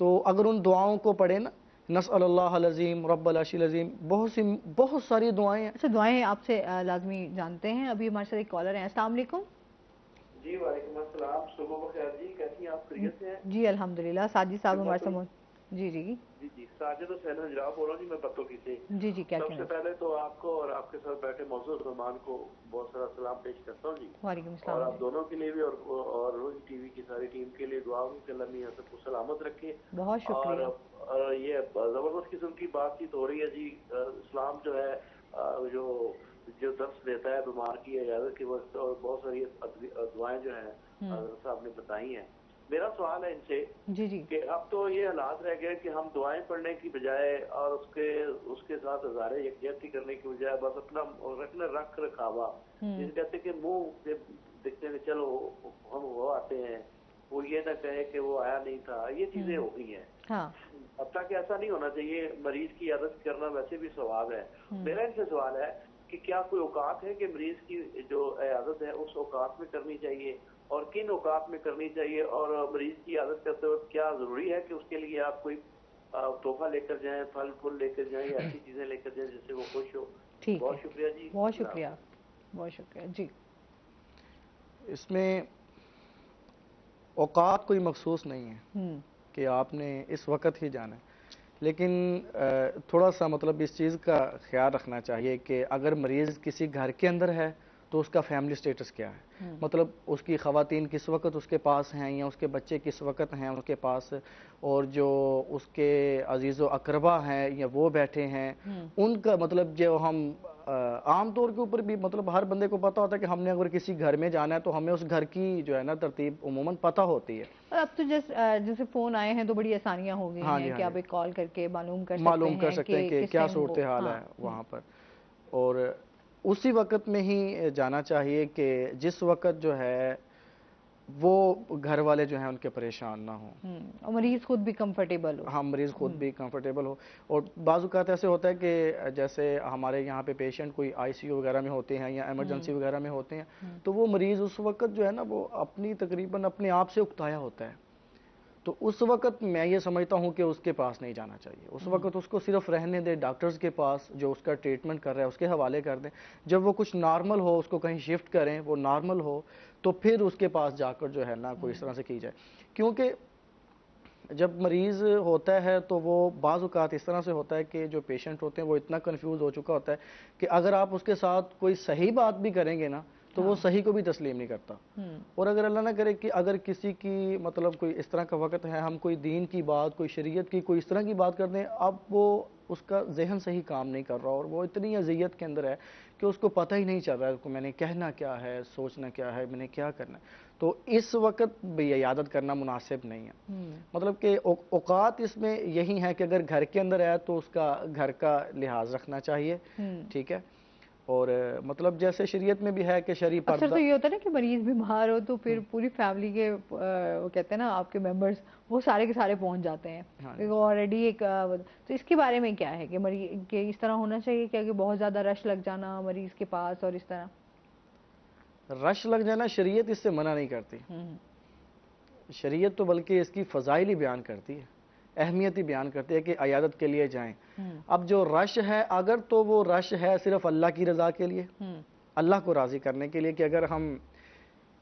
تو اگر ان دعاؤں کو پڑھیں نا، نسأل اللہ العظیم رب العرش العظیم، بہت ساری دعائیں ہیں. اچھا، دعائیں آپ سے لازمی جانتے ہیں. ابھی ہمارے ساتھ ایک کالر ہیں. السلام علیکم. جی وعلیکم السلام، صبح بخیر جی، کیسی ہیں آپ؟ خیریت سے ہیں؟ جی الحمدللہ. ساجد صاحب ہمارے ساتھ. جی جی جی ساجد حسین حجرا بول رہا ہوں جی، میں پتوکی سے. جی کیا سب سے پہلے تو آپ کو اور آپ کے ساتھ بیٹھے معزز مہمان کو بہت سارا سلام پیش کرتا ہوں جی. وعلیکم السلام. اور آپ دونوں کے لیے بھی اور روز ٹی وی کی ساری ٹیم کے لیے دعا ہوں کہ اللہ میاں سب کو سلامت رکھے. بہت شکریہ. اور یہ زبردست قسم کی بات چیت ہو رہی ہے جی. اسلام جو ہے جو درس دیتا ہے بیمار کی عیادت کی وقت، اور بہت ساری دعائیں جو ہیں حضرت صاحب نے بتائی ہیں. میرا سوال ہے ان سے کہ اب تو یہ حالات رہ گئے کہ ہم دعائیں پڑھنے کی بجائے اور اس کے ساتھ ہزارے یکجہتی کرنے کی بجائے بس اپنا رکھ رکھاوا، جس کہتے کہ منہ سے دیکھتے ہیں کہ چلو ہم وہ آتے ہیں، وہ یہ نہ کہے کہ وہ آیا نہیں تھا، یہ چیزیں ہو گئی ہیں. اب تک ایسا نہیں ہونا چاہیے. مریض کی عادت کرنا ویسے بھی ثواب ہے. میرا ان سے سوال ہے کہ کیا کوئی اوقات ہے کہ مریض کی جو عیادت ہے اس اوقات میں کرنی چاہیے، اور کن اوقات میں کرنی چاہیے، اور مریض کی عادت کرتے وقت کیا ضروری ہے کہ اس کے لیے آپ کوئی تحفہ لے کر جائیں، پھل پھول لے کر جائیں، یا ایسی چیزیں لے کر جائیں جس سے وہ خوش ہو؟ بہت شکریہ جی. بہت شکریہ. بہت شکریہ جی. اس میں اوقات کوئی مخصوص نہیں ہے کہ آپ نے اس وقت ہی جانا ہے، لیکن تھوڑا سا مطلب اس چیز کا خیال رکھنا چاہیے کہ اگر مریض کسی گھر کے اندر ہے تو اس کا فیملی سٹیٹس کیا ہے، مطلب اس کی خواتین کس وقت اس کے پاس ہیں، یا اس کے بچے کس وقت ہیں اس کے پاس، اور جو اس کے عزیز و اقربا ہیں یا وہ بیٹھے ہیں ان کا مطلب جو ہم عام طور کے اوپر بھی مطلب ہر بندے کو پتا ہوتا ہے کہ ہم نے اگر کسی گھر میں جانا ہے تو ہمیں اس گھر کی جو ہے نا ترتیب عموماً پتہ ہوتی ہے. اب تو جیسے فون آئے ہیں تو بڑی آسانیاں ہو گئی ہیں کہ آپ ایک کال کر کے معلوم کر سکتے ہیں کہ کیا صورتحال ہے وہاں پر، اور اسی وقت میں ہی جانا چاہیے کہ جس وقت جو ہے وہ گھر والے جو ہیں ان کے پریشان نہ ہوں، اور مریض خود بھی کمفرٹیبل ہو. ہاں، مریض خود بھی کمفرٹیبل ہو. اور بعض اوقات ایسے ہوتا ہے کہ جیسے ہمارے یہاں پہ پیشنٹ کوئی آئی سی یو وغیرہ میں ہوتے ہیں یا ایمرجنسی وغیرہ میں ہوتے ہیں، تو وہ مریض اس وقت جو ہے نا وہ تقریباً اپنے آپ سے اکتایا ہوتا ہے. تو اس وقت میں یہ سمجھتا ہوں کہ اس کے پاس نہیں جانا چاہیے. اس وقت اس کو صرف رہنے دے ڈاکٹرز کے پاس جو اس کا ٹریٹمنٹ کر رہا ہے اس کے حوالے کر دیں. جب وہ کچھ نارمل ہو اس کو کہیں شفٹ کریں، وہ نارمل ہو تو پھر اس کے پاس جا کر جو ہے نا کوئی اس طرح سے کی جائے. کیونکہ جب مریض ہوتا ہے تو وہ بعض اوقات اس طرح سے ہوتا ہے کہ جو پیشنٹ ہوتے ہیں وہ اتنا کنفیوز ہو چکا ہوتا ہے کہ اگر آپ اس کے ساتھ کوئی صحیح بات بھی کریں گے نا تو وہ صحیح کو بھی تسلیم نہیں کرتا. اور اگر اللہ نہ کرے کہ اگر کسی کی مطلب کوئی اس طرح کا وقت ہے, ہم کوئی دین کی بات, کوئی شریعت کی کوئی اس طرح کی بات کرتے ہیں, اب وہ اس کا ذہن صحیح کام نہیں کر رہا اور وہ اتنی اذیت کے اندر ہے کہ اس کو پتہ ہی نہیں چل رہا ہے کہ میں نے کہنا کیا ہے, سوچنا کیا ہے, میں نے کیا کرنا ہے. تو اس وقت بھی عیادت کرنا مناسب نہیں ہے. مطلب کہ اوقات اس میں یہی ہے کہ اگر گھر کے اندر ہے تو اس کا گھر کا لحاظ رکھنا چاہیے, ٹھیک ہے. اور مطلب جیسے شریعت میں بھی ہے کہ شرعی پردہ, اکثر تو یہ ہوتا ہے نا کہ مریض بیمار ہو تو پھر پوری فیملی کے وہ کہتے ہیں نا آپ کے ممبرز وہ سارے کے سارے پہنچ جاتے ہیں آلریڈی ایک. تو اس کے بارے میں کیا ہے کہ مریض کہ اس طرح ہونا چاہیے کہ بہت زیادہ رش لگ جانا مریض کے پاس اور اس طرح رش لگ جانا شریعت اس سے منع نہیں کرتی. شریعت تو بلکہ اس کی فضائل ہی بیان کرتی ہے, اہمیت ہی بیان کرتی ہے کہ عیادت کے لیے جائیں. اب جو رش ہے اگر تو وہ رش ہے صرف اللہ کی رضا کے لیے, اللہ کو راضی کرنے کے لیے, کہ اگر ہم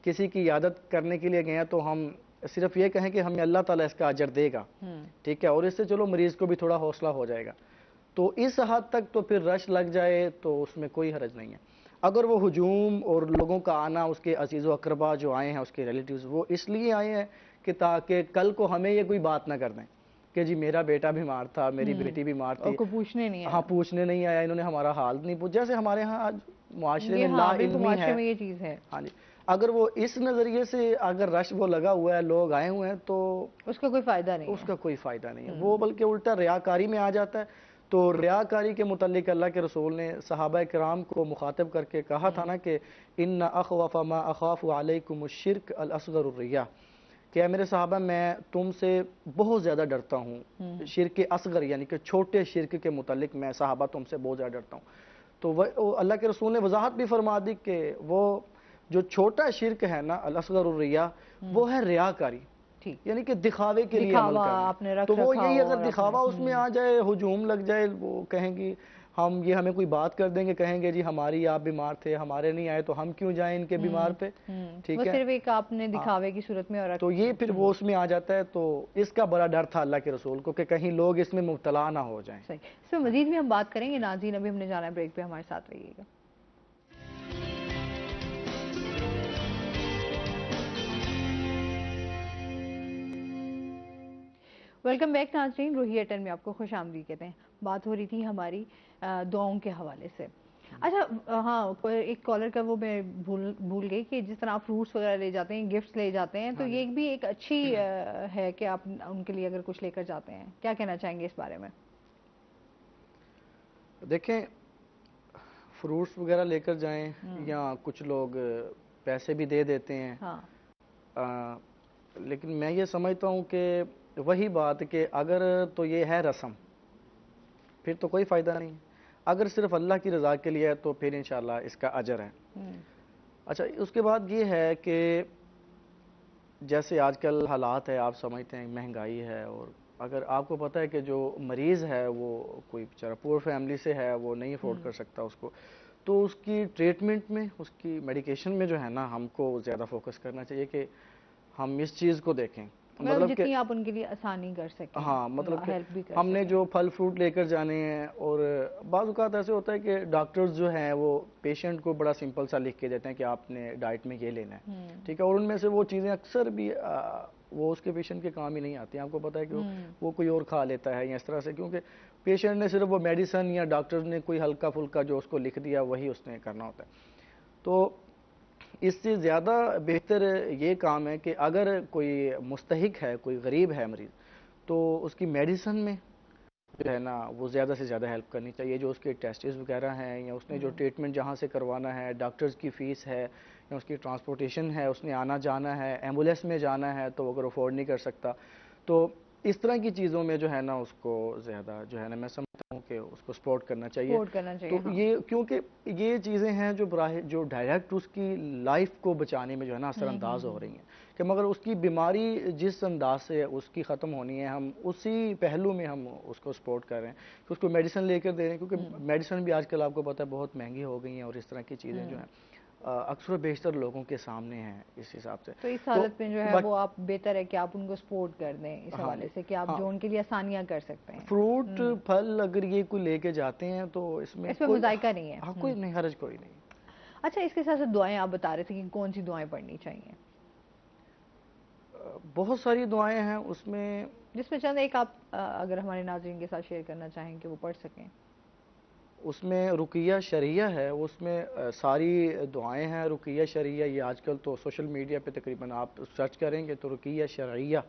کسی کی عیادت کرنے کے لیے گئے ہیں تو ہم صرف یہ کہیں کہ ہمیں اللہ تعالیٰ اس کا اجر دے گا, ٹھیک ہے, اور اس سے چلو مریض کو بھی تھوڑا حوصلہ ہو جائے گا, تو اس حد تک تو پھر رش لگ جائے تو اس میں کوئی حرج نہیں ہے. اگر وہ ہجوم اور لوگوں کا آنا, اس کے عزیز و اقربا جو آئے ہیں, اس کے ریلیٹیوز, وہ اس لیے آئے ہیں کہ تاکہ کل کو ہمیں یہ کوئی بات نہ کر دیں کہ جی میرا بیٹا بیمار تھا, میری بیٹی بیمار تھی, پوچھنے نہیں آیا. ہاں پوچھنے نہیں آیا, انہوں نے ہمارا حال نہیں پوچھا. جیسے ہمارے ہاں آج معاشرے میں لا علمی ہے, یہ چیز ہے. ہاں جی, اگر وہ اس نظریے سے اگر رش وہ لگا ہوا ہے, لوگ آئے ہوئے ہیں, تو اس کا کوئی فائدہ نہیں, اس کا کوئی فائدہ نہیں ہے. وہ بلکہ الٹا ریاکاری میں آ جاتا ہے. تو ریاکاری کے متعلق اللہ کے رسول نے صحابہ کرام کو مخاطب کر کے کہا تھا نا کہ ان اخوف ما اخاف علیکم الشرک الاصغر الریا, کہ اے میرے صحابہ میں تم سے بہت زیادہ ڈرتا ہوں شرک اصغر یعنی کہ چھوٹے شرک کے متعلق, میں صحابہ تم سے بہت زیادہ ڈرتا ہوں. تو اللہ کے رسول نے وضاحت بھی فرما دی کہ وہ جو چھوٹا شرک ہے نا الاصغر الریا, وہ ہے ریاکاری, یعنی کہ دکھاوے کے لیے عمل کرنا. تو وہ یہی اگر دکھاوا اس میں آ جائے, ہجوم لگ جائے, وہ کہیں گی ہمیں کوئی بات کر دیں گے, کہیں گے جی ہماری آپ بیمار تھے, ہمارے نہیں آئے تو ہم کیوں جائیں ان کے بیمار پہ, ٹھیک ہے, صرف ایک آپ نے دکھاوے کی صورت میں. تو یہ پھر وہ اس میں آ جاتا ہے. تو اس کا بڑا ڈر تھا اللہ کے رسول کو کہ کہیں لوگ اس میں مبتلا نہ ہو جائیں. صحیح, اس میں مزید بھی ہم بات کریں گے. ناظرین ابھی ہم نے جانا ہے بریک پہ, ہمارے ساتھ رہیے گا. ویلکم بیک ناظرین, روحیہ 10 میں آپ کو خوش آمدید کہتے ہیں. بات ہو رہی تھی ہماری دعاؤں کے حوالے سے. اچھا ہاں, ایک کالر کا وہ میں بھول گئی کہ جس طرح آپ فروٹس وغیرہ لے جاتے ہیں, گفٹس لے جاتے ہیں, تو یہ بھی ایک اچھی ہے کہ آپ ان کے لیے اگر کچھ لے کر جاتے ہیں. کیا کہنا چاہیں گے اس بارے میں؟ دیکھیں, فروٹس وغیرہ لے کر جائیں یا کچھ لوگ پیسے بھی دے دیتے ہیں, لیکن میں یہ سمجھتا ہوں کہ وہی بات کہ اگر تو یہ ہے رسم, پھر تو کوئی فائدہ نہیں. اگر صرف اللہ کی رضا کے لیے ہے تو پھر انشاءاللہ اس کا اجر ہے. اچھا, اس کے بعد یہ ہے کہ جیسے آج کل حالات ہے, آپ سمجھتے ہیں مہنگائی ہے, اور اگر آپ کو پتہ ہے کہ جو مریض ہے وہ کوئی بیچارہ پور فیملی سے ہے, وہ نہیں افورڈ کر سکتا اس کو, تو اس کی ٹریٹمنٹ میں, اس کی میڈیکیشن میں جو ہے نا, ہم کو زیادہ فوکس کرنا چاہیے کہ ہم اس چیز کو دیکھیں. مطلب جتنی آپ ان کے لیے آسانی کر سکیں. ہاں, مطلب کہ ہم نے جو پھل فروٹ لے کر جانے ہیں, اور بعض اوقات ایسے ہوتا ہے کہ ڈاکٹرز جو ہیں وہ پیشنٹ کو بڑا سمپل سا لکھ کے دیتے ہیں کہ آپ نے ڈائٹ میں یہ لینا ہے, ٹھیک ہے, اور ان میں سے وہ چیزیں اکثر بھی وہ اس کے پیشنٹ کے کام ہی نہیں آتی ہیں. آپ کو پتہ ہے کہ وہ کوئی اور کھا لیتا ہے یا اس طرح سے, کیونکہ پیشنٹ نے صرف وہ میڈیسن یا ڈاکٹرز نے کوئی ہلکا پھلکا جو اس کو لکھ دیا وہی اس نے کرنا ہوتا ہے. تو اس سے زیادہ بہتر یہ کام ہے کہ اگر کوئی مستحق ہے, کوئی غریب ہے مریض, تو اس کی میڈیسن میں جو ہے نا وہ زیادہ سے زیادہ ہیلپ کرنی چاہیے. جو اس کے ٹیسٹز وغیرہ ہیں, یا اس نے جو ٹریٹمنٹ جہاں سے کروانا ہے, ڈاکٹرز کی فیس ہے, یا اس کی ٹرانسپورٹیشن ہے, اس نے آنا جانا ہے, ایمبولینس میں جانا ہے, تو اگر افورڈ نہیں کر سکتا, تو اس طرح کی چیزوں میں جو ہے نا اس کو زیادہ جو ہے نا میں سمجھتا ہوں کہ اس کو سپورٹ کرنا چاہیے. تو یہ کیونکہ یہ چیزیں ہیں جو ڈائریکٹ اس کی لائف کو بچانے میں جو ہے نا اثر انداز ہو رہی ہیں, کہ مگر اس کی بیماری جس انداز سے اس کی ختم ہونی ہے, ہم اسی پہلو میں ہم اس کو سپورٹ کر رہے ہیں کہ اس کو میڈیسن لے کر دے رہے ہیں, کیونکہ میڈیسن بھی آج کل آپ کو پتہ ہے بہت مہنگی ہو گئی ہیں, اور اس طرح کی چیزیں جو ہیں اکثر و بیشتر لوگوں کے سامنے ہیں اس حساب سے. تو اس حالت میں جو ہے وہ آپ بہتر ہے کہ آپ ان کو سپورٹ کر دیں اس حوالے سے کہ آپ جو ان کے لیے آسانیاں کر سکتے ہیں. فروٹ پھل اگر یہ کوئی لے کے جاتے ہیں تو اس میں کوئی ذائقہ نہیں ہے, کوئی نہیں حرج کوئی نہیں. اچھا اس کے ساتھ دعائیں آپ بتا رہے تھے کہ کون سی دعائیں پڑھنی چاہیے؟ بہت ساری دعائیں ہیں اس میں، جس میں چند ایک آپ اگر ہمارے ناظرین کے ساتھ شیئر کرنا چاہیں کہ وہ پڑھ سکیں. اس میں رقیہ شرعیہ ہے، اس میں ساری دعائیں ہیں رقیہ شرعیہ. یہ آج کل تو سوشل میڈیا پہ تقریباً آپ سرچ کریں گے تو رقیہ شرعیہ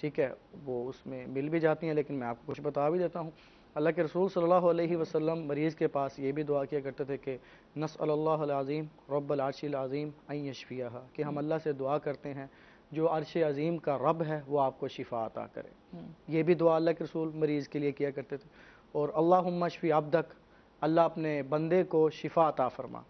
ٹھیک ہے وہ اس میں مل بھی جاتی ہیں، لیکن میں آپ کو کچھ بتا بھی دیتا ہوں. اللہ کے رسول صلی اللہ علیہ وسلم مریض کے پاس یہ بھی دعا کیا کرتے تھے کہ نسأل اللہ العظیم رب العرش العظیم ان یشفیہا، کہ ہم اللہ سے دعا کرتے ہیں جو عرش عظیم کا رب ہے وہ آپ کو شفا عطا کرے. یہ بھی دعا اللہ کے رسول مریض کے لیے کیا کرتے تھے. اور اللہم اشفی عبدک، اللہ اپنے بندے کو شفا عطا فرما،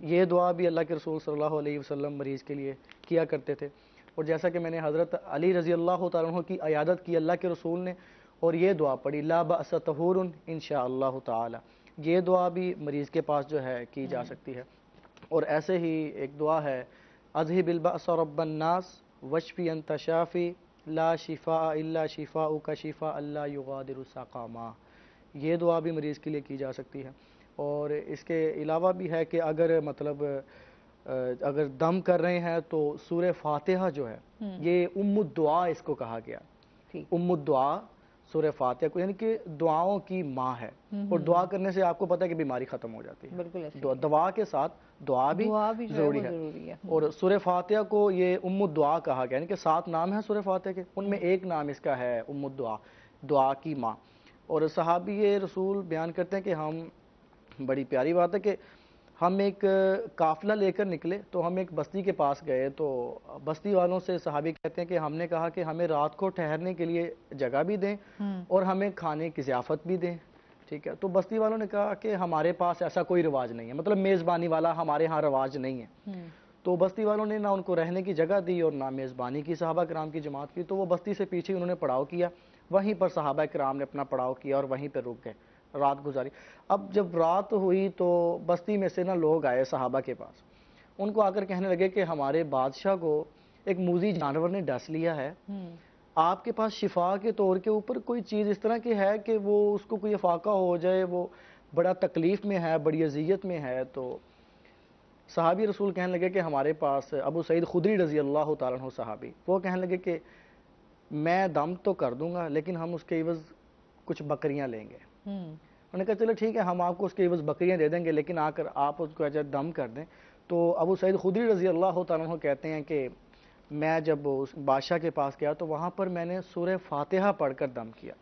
یہ دعا بھی اللہ کے رسول صلی اللہ علیہ وسلم مریض کے لیے کیا کرتے تھے. اور جیسا کہ میں نے حضرت علی رضی اللہ تعالیٰ عنہ کی عیادت کی اللہ کے رسول نے اور یہ دعا پڑھی لا بأس طہور انشاء اللہ تعالی، یہ دعا بھی مریض کے پاس جو ہے کی جا سکتی ہے. اور ایسے ہی ایک دعا ہے اذہب البأس رب الناس واشفی انت شافی لا شفاء الا شفاؤک شفاء لا یغادر سقاما، یہ دعا بھی مریض کے لیے کی جا سکتی ہے. اور اس کے علاوہ بھی ہے کہ اگر مطلب اگر دم کر رہے ہیں تو سورہ فاتحہ جو ہے یہ ام الدعا اس کو کہا گیا. ام الدعا سورہ فاتحہ کو یعنی کہ دعاؤں کی ماں ہے، اور دعا کرنے سے آپ کو پتہ ہے کہ بیماری ختم ہو جاتی ہے. دعا کے ساتھ دعا بھی ضروری ہے. اور سورہ فاتحہ کو یہ ام الدعا کہا گیا، یعنی کہ 7 نام ہیں سورہ فاتحہ کے، ان میں ایک نام اس کا ہے ام الدعا، دعا کی ماں. اور صحابی رسول بیان کرتے ہیں کہ ہم، بڑی پیاری بات ہے کہ ہم ایک قافلہ لے کر نکلے تو ہم ایک بستی کے پاس گئے، تو بستی والوں سے صحابی کہتے ہیں کہ ہم نے کہا کہ ہمیں رات کو ٹھہرنے کے لیے جگہ بھی دیں اور ہمیں کھانے کی ضیافت بھی دیں. ٹھیک ہے، تو بستی والوں نے کہا کہ ہمارے پاس ایسا کوئی رواج نہیں ہے، مطلب میزبانی والا ہمارے ہاں رواج نہیں ہے. تو بستی والوں نے نہ ان کو رہنے کی جگہ دی اور نہ میزبانی کی صحابہ کرام کی جماعت کی. تو وہ بستی سے پیچھے انہوں نے پڑاؤ کیا، وہیں پر صحابہ کرام نے اپنا پڑاؤ کیا اور وہیں پہ رک گئے، رات گزاری. اب جب رات ہوئی تو بستی میں سے لوگ آئے صحابہ کے پاس، ان کو آ کر کہنے لگے کہ ہمارے بادشاہ کو ایک موذی جانور نے ڈس لیا ہے، آپ کے پاس شفا کے طور کے اوپر کوئی چیز اس طرح کی ہے کہ وہ اس کو کوئی افاقہ ہو جائے، وہ بڑا تکلیف میں ہے، بڑی اذیت میں ہے. تو صحابی رسول کہنے لگے کہ ہمارے پاس ابو سعید خدری رضی اللہ تعالیٰ عنہ صحابی، وہ کہنے لگے کہ میں دم تو کر دوں گا لیکن ہم اس کے عوض کچھ بکریاں لیں گے. انہوں نے کہا چلو ٹھیک ہے ہم آپ کو اس کے عوض بکریاں دے دیں گے لیکن آ کر آپ اس کو دم کر دیں. تو ابو سعید خدری رضی اللہ تعالیٰ عنہ کہتے ہیں کہ میں جب اس بادشاہ کے پاس گیا تو وہاں پر میں نے سورہ فاتحہ پڑھ کر دم کیا.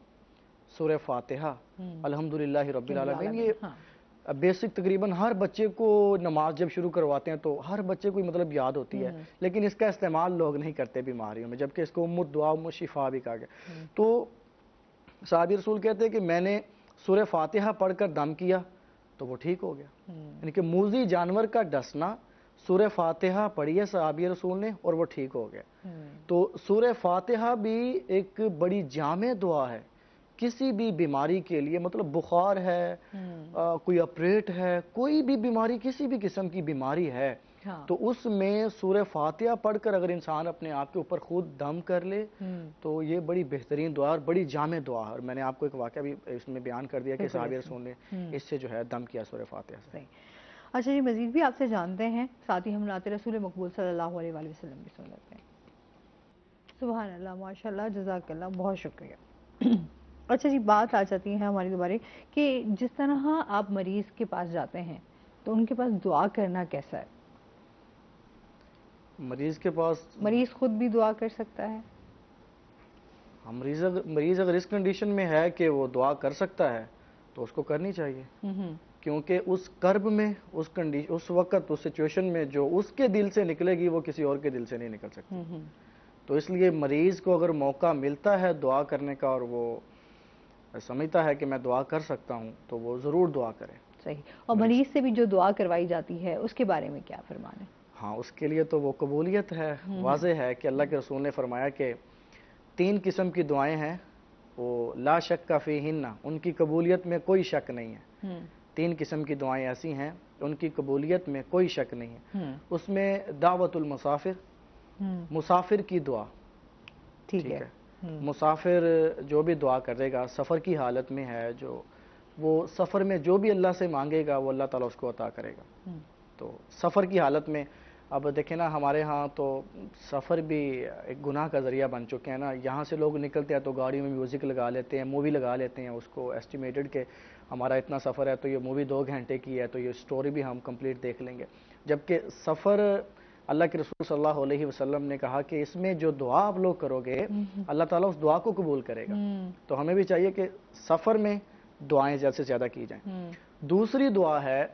سورہ فاتحہ الحمدللہ رب العالمین، یہ بیسک تقریباً ہر بچے کو نماز جب شروع کرواتے ہیں تو ہر بچے کو مطلب یاد ہوتی ہے، لیکن اس کا استعمال لوگ نہیں کرتے بیماریوں میں، جبکہ اس کو ام الدعا ام الشفا بھی کہا گیا. تو صحابی رسول کہتے ہیں کہ میں نے سورہ فاتحہ پڑھ کر دم کیا تو وہ ٹھیک ہو گیا. یعنی کہ موذی جانور کا ڈسنا، سورہ فاتحہ پڑھی ہے صحابی رسول نے اور وہ ٹھیک ہو گیا. تو سورہ فاتحہ بھی ایک بڑی جامع دعا ہے کسی بھی بیماری کے لیے، مطلب بخار ہے، کوئی اپریٹ ہے، کوئی بھی بیماری، کسی بھی قسم کی بیماری ہے تو اس میں سورہ فاتحہ پڑھ کر اگر انسان اپنے آپ کے اوپر خود دم کر لے تو یہ بڑی بہترین دعا اور بڑی جامع دعا ہے. اور میں نے آپ کو ایک واقعہ بھی اس میں بیان کر دیا کہ صحابی رسول نے اس سے جو ہے دم کیا سورہ فاتحہ سے. اچھا جی، مزید بھی آپ سے جانتے ہیں، ساتھ ہی ہم نعت رسول مقبول صلی اللہ علیہ وآلہ وسلم بھی سن لیتے ہیں. سبحان اللہ، ماشاءاللہ، جزاک اللہ، بہت شکریہ. اچھا جی، بات آ جاتی ہے ہماری دوبارہ کہ جس طرح آپ مریض کے پاس جاتے ہیں تو ان کے پاس دعا کرنا کیسا ہے؟ مریض کے پاس مریض خود بھی دعا کر سکتا ہے؟ مریض اگر اس کنڈیشن میں ہے کہ وہ دعا کر سکتا ہے تو اس کو کرنی چاہیے، کیونکہ اس کرب میں، اس وقت، اس سچویشن میں جو اس کے دل سے نکلے گی وہ کسی اور کے دل سے نہیں نکل سکتی. تو اس لیے مریض کو اگر موقع ملتا ہے دعا کرنے کا اور وہ سمجھتا ہے کہ میں دعا کر سکتا ہوں تو وہ ضرور دعا کرے. صحیح. اور مریض سے بھی جو دعا کروائی جاتی ہے اس کے بارے میں کیا فرمان ہے؟ ہاں، اس کے لیے تو وہ قبولیت ہے. واضح ہے کہ اللہ کے رسول نے فرمایا کہ 3 قسم کی دعائیں ہیں، وہ لا شک فیہن، ان کی قبولیت میں کوئی شک نہیں ہے. 3 قسم کی دعائیں ایسی ہیں ان کی قبولیت میں کوئی شک نہیں ہے. اس میں دعوت المسافر، مسافر کی دعا. ٹھیک ہے، مسافر جو بھی دعا کرے گا، سفر کی حالت میں ہے، جو وہ سفر میں جو بھی اللہ سے مانگے گا وہ اللہ تعالیٰ اس کو عطا کرے گا. تو سفر کی حالت میں اب دیکھیں نا ہمارے ہاں تو سفر بھی ایک گناہ کا ذریعہ بن چکے ہیں نا. یہاں سے لوگ نکلتے ہیں تو گاڑی میں میوزک لگا لیتے ہیں, مووی لگا لیتے ہیں, اس کو ایسٹیمیٹڈ کہ ہمارا اتنا سفر ہے تو یہ مووی 2 گھنٹے کی ہے تو یہ سٹوری بھی ہم کمپلیٹ دیکھ لیں گے. جبکہ سفر اللہ کے رسول صلی اللہ علیہ وسلم نے کہا کہ اس میں جو دعا آپ لوگ کرو گے اللہ تعالیٰ اس دعا کو قبول کرے گا. تو ہمیں بھی چاہیے کہ سفر میں دعائیں زیادہ سے زیادہ کی جائیں. دوسری دعا ہے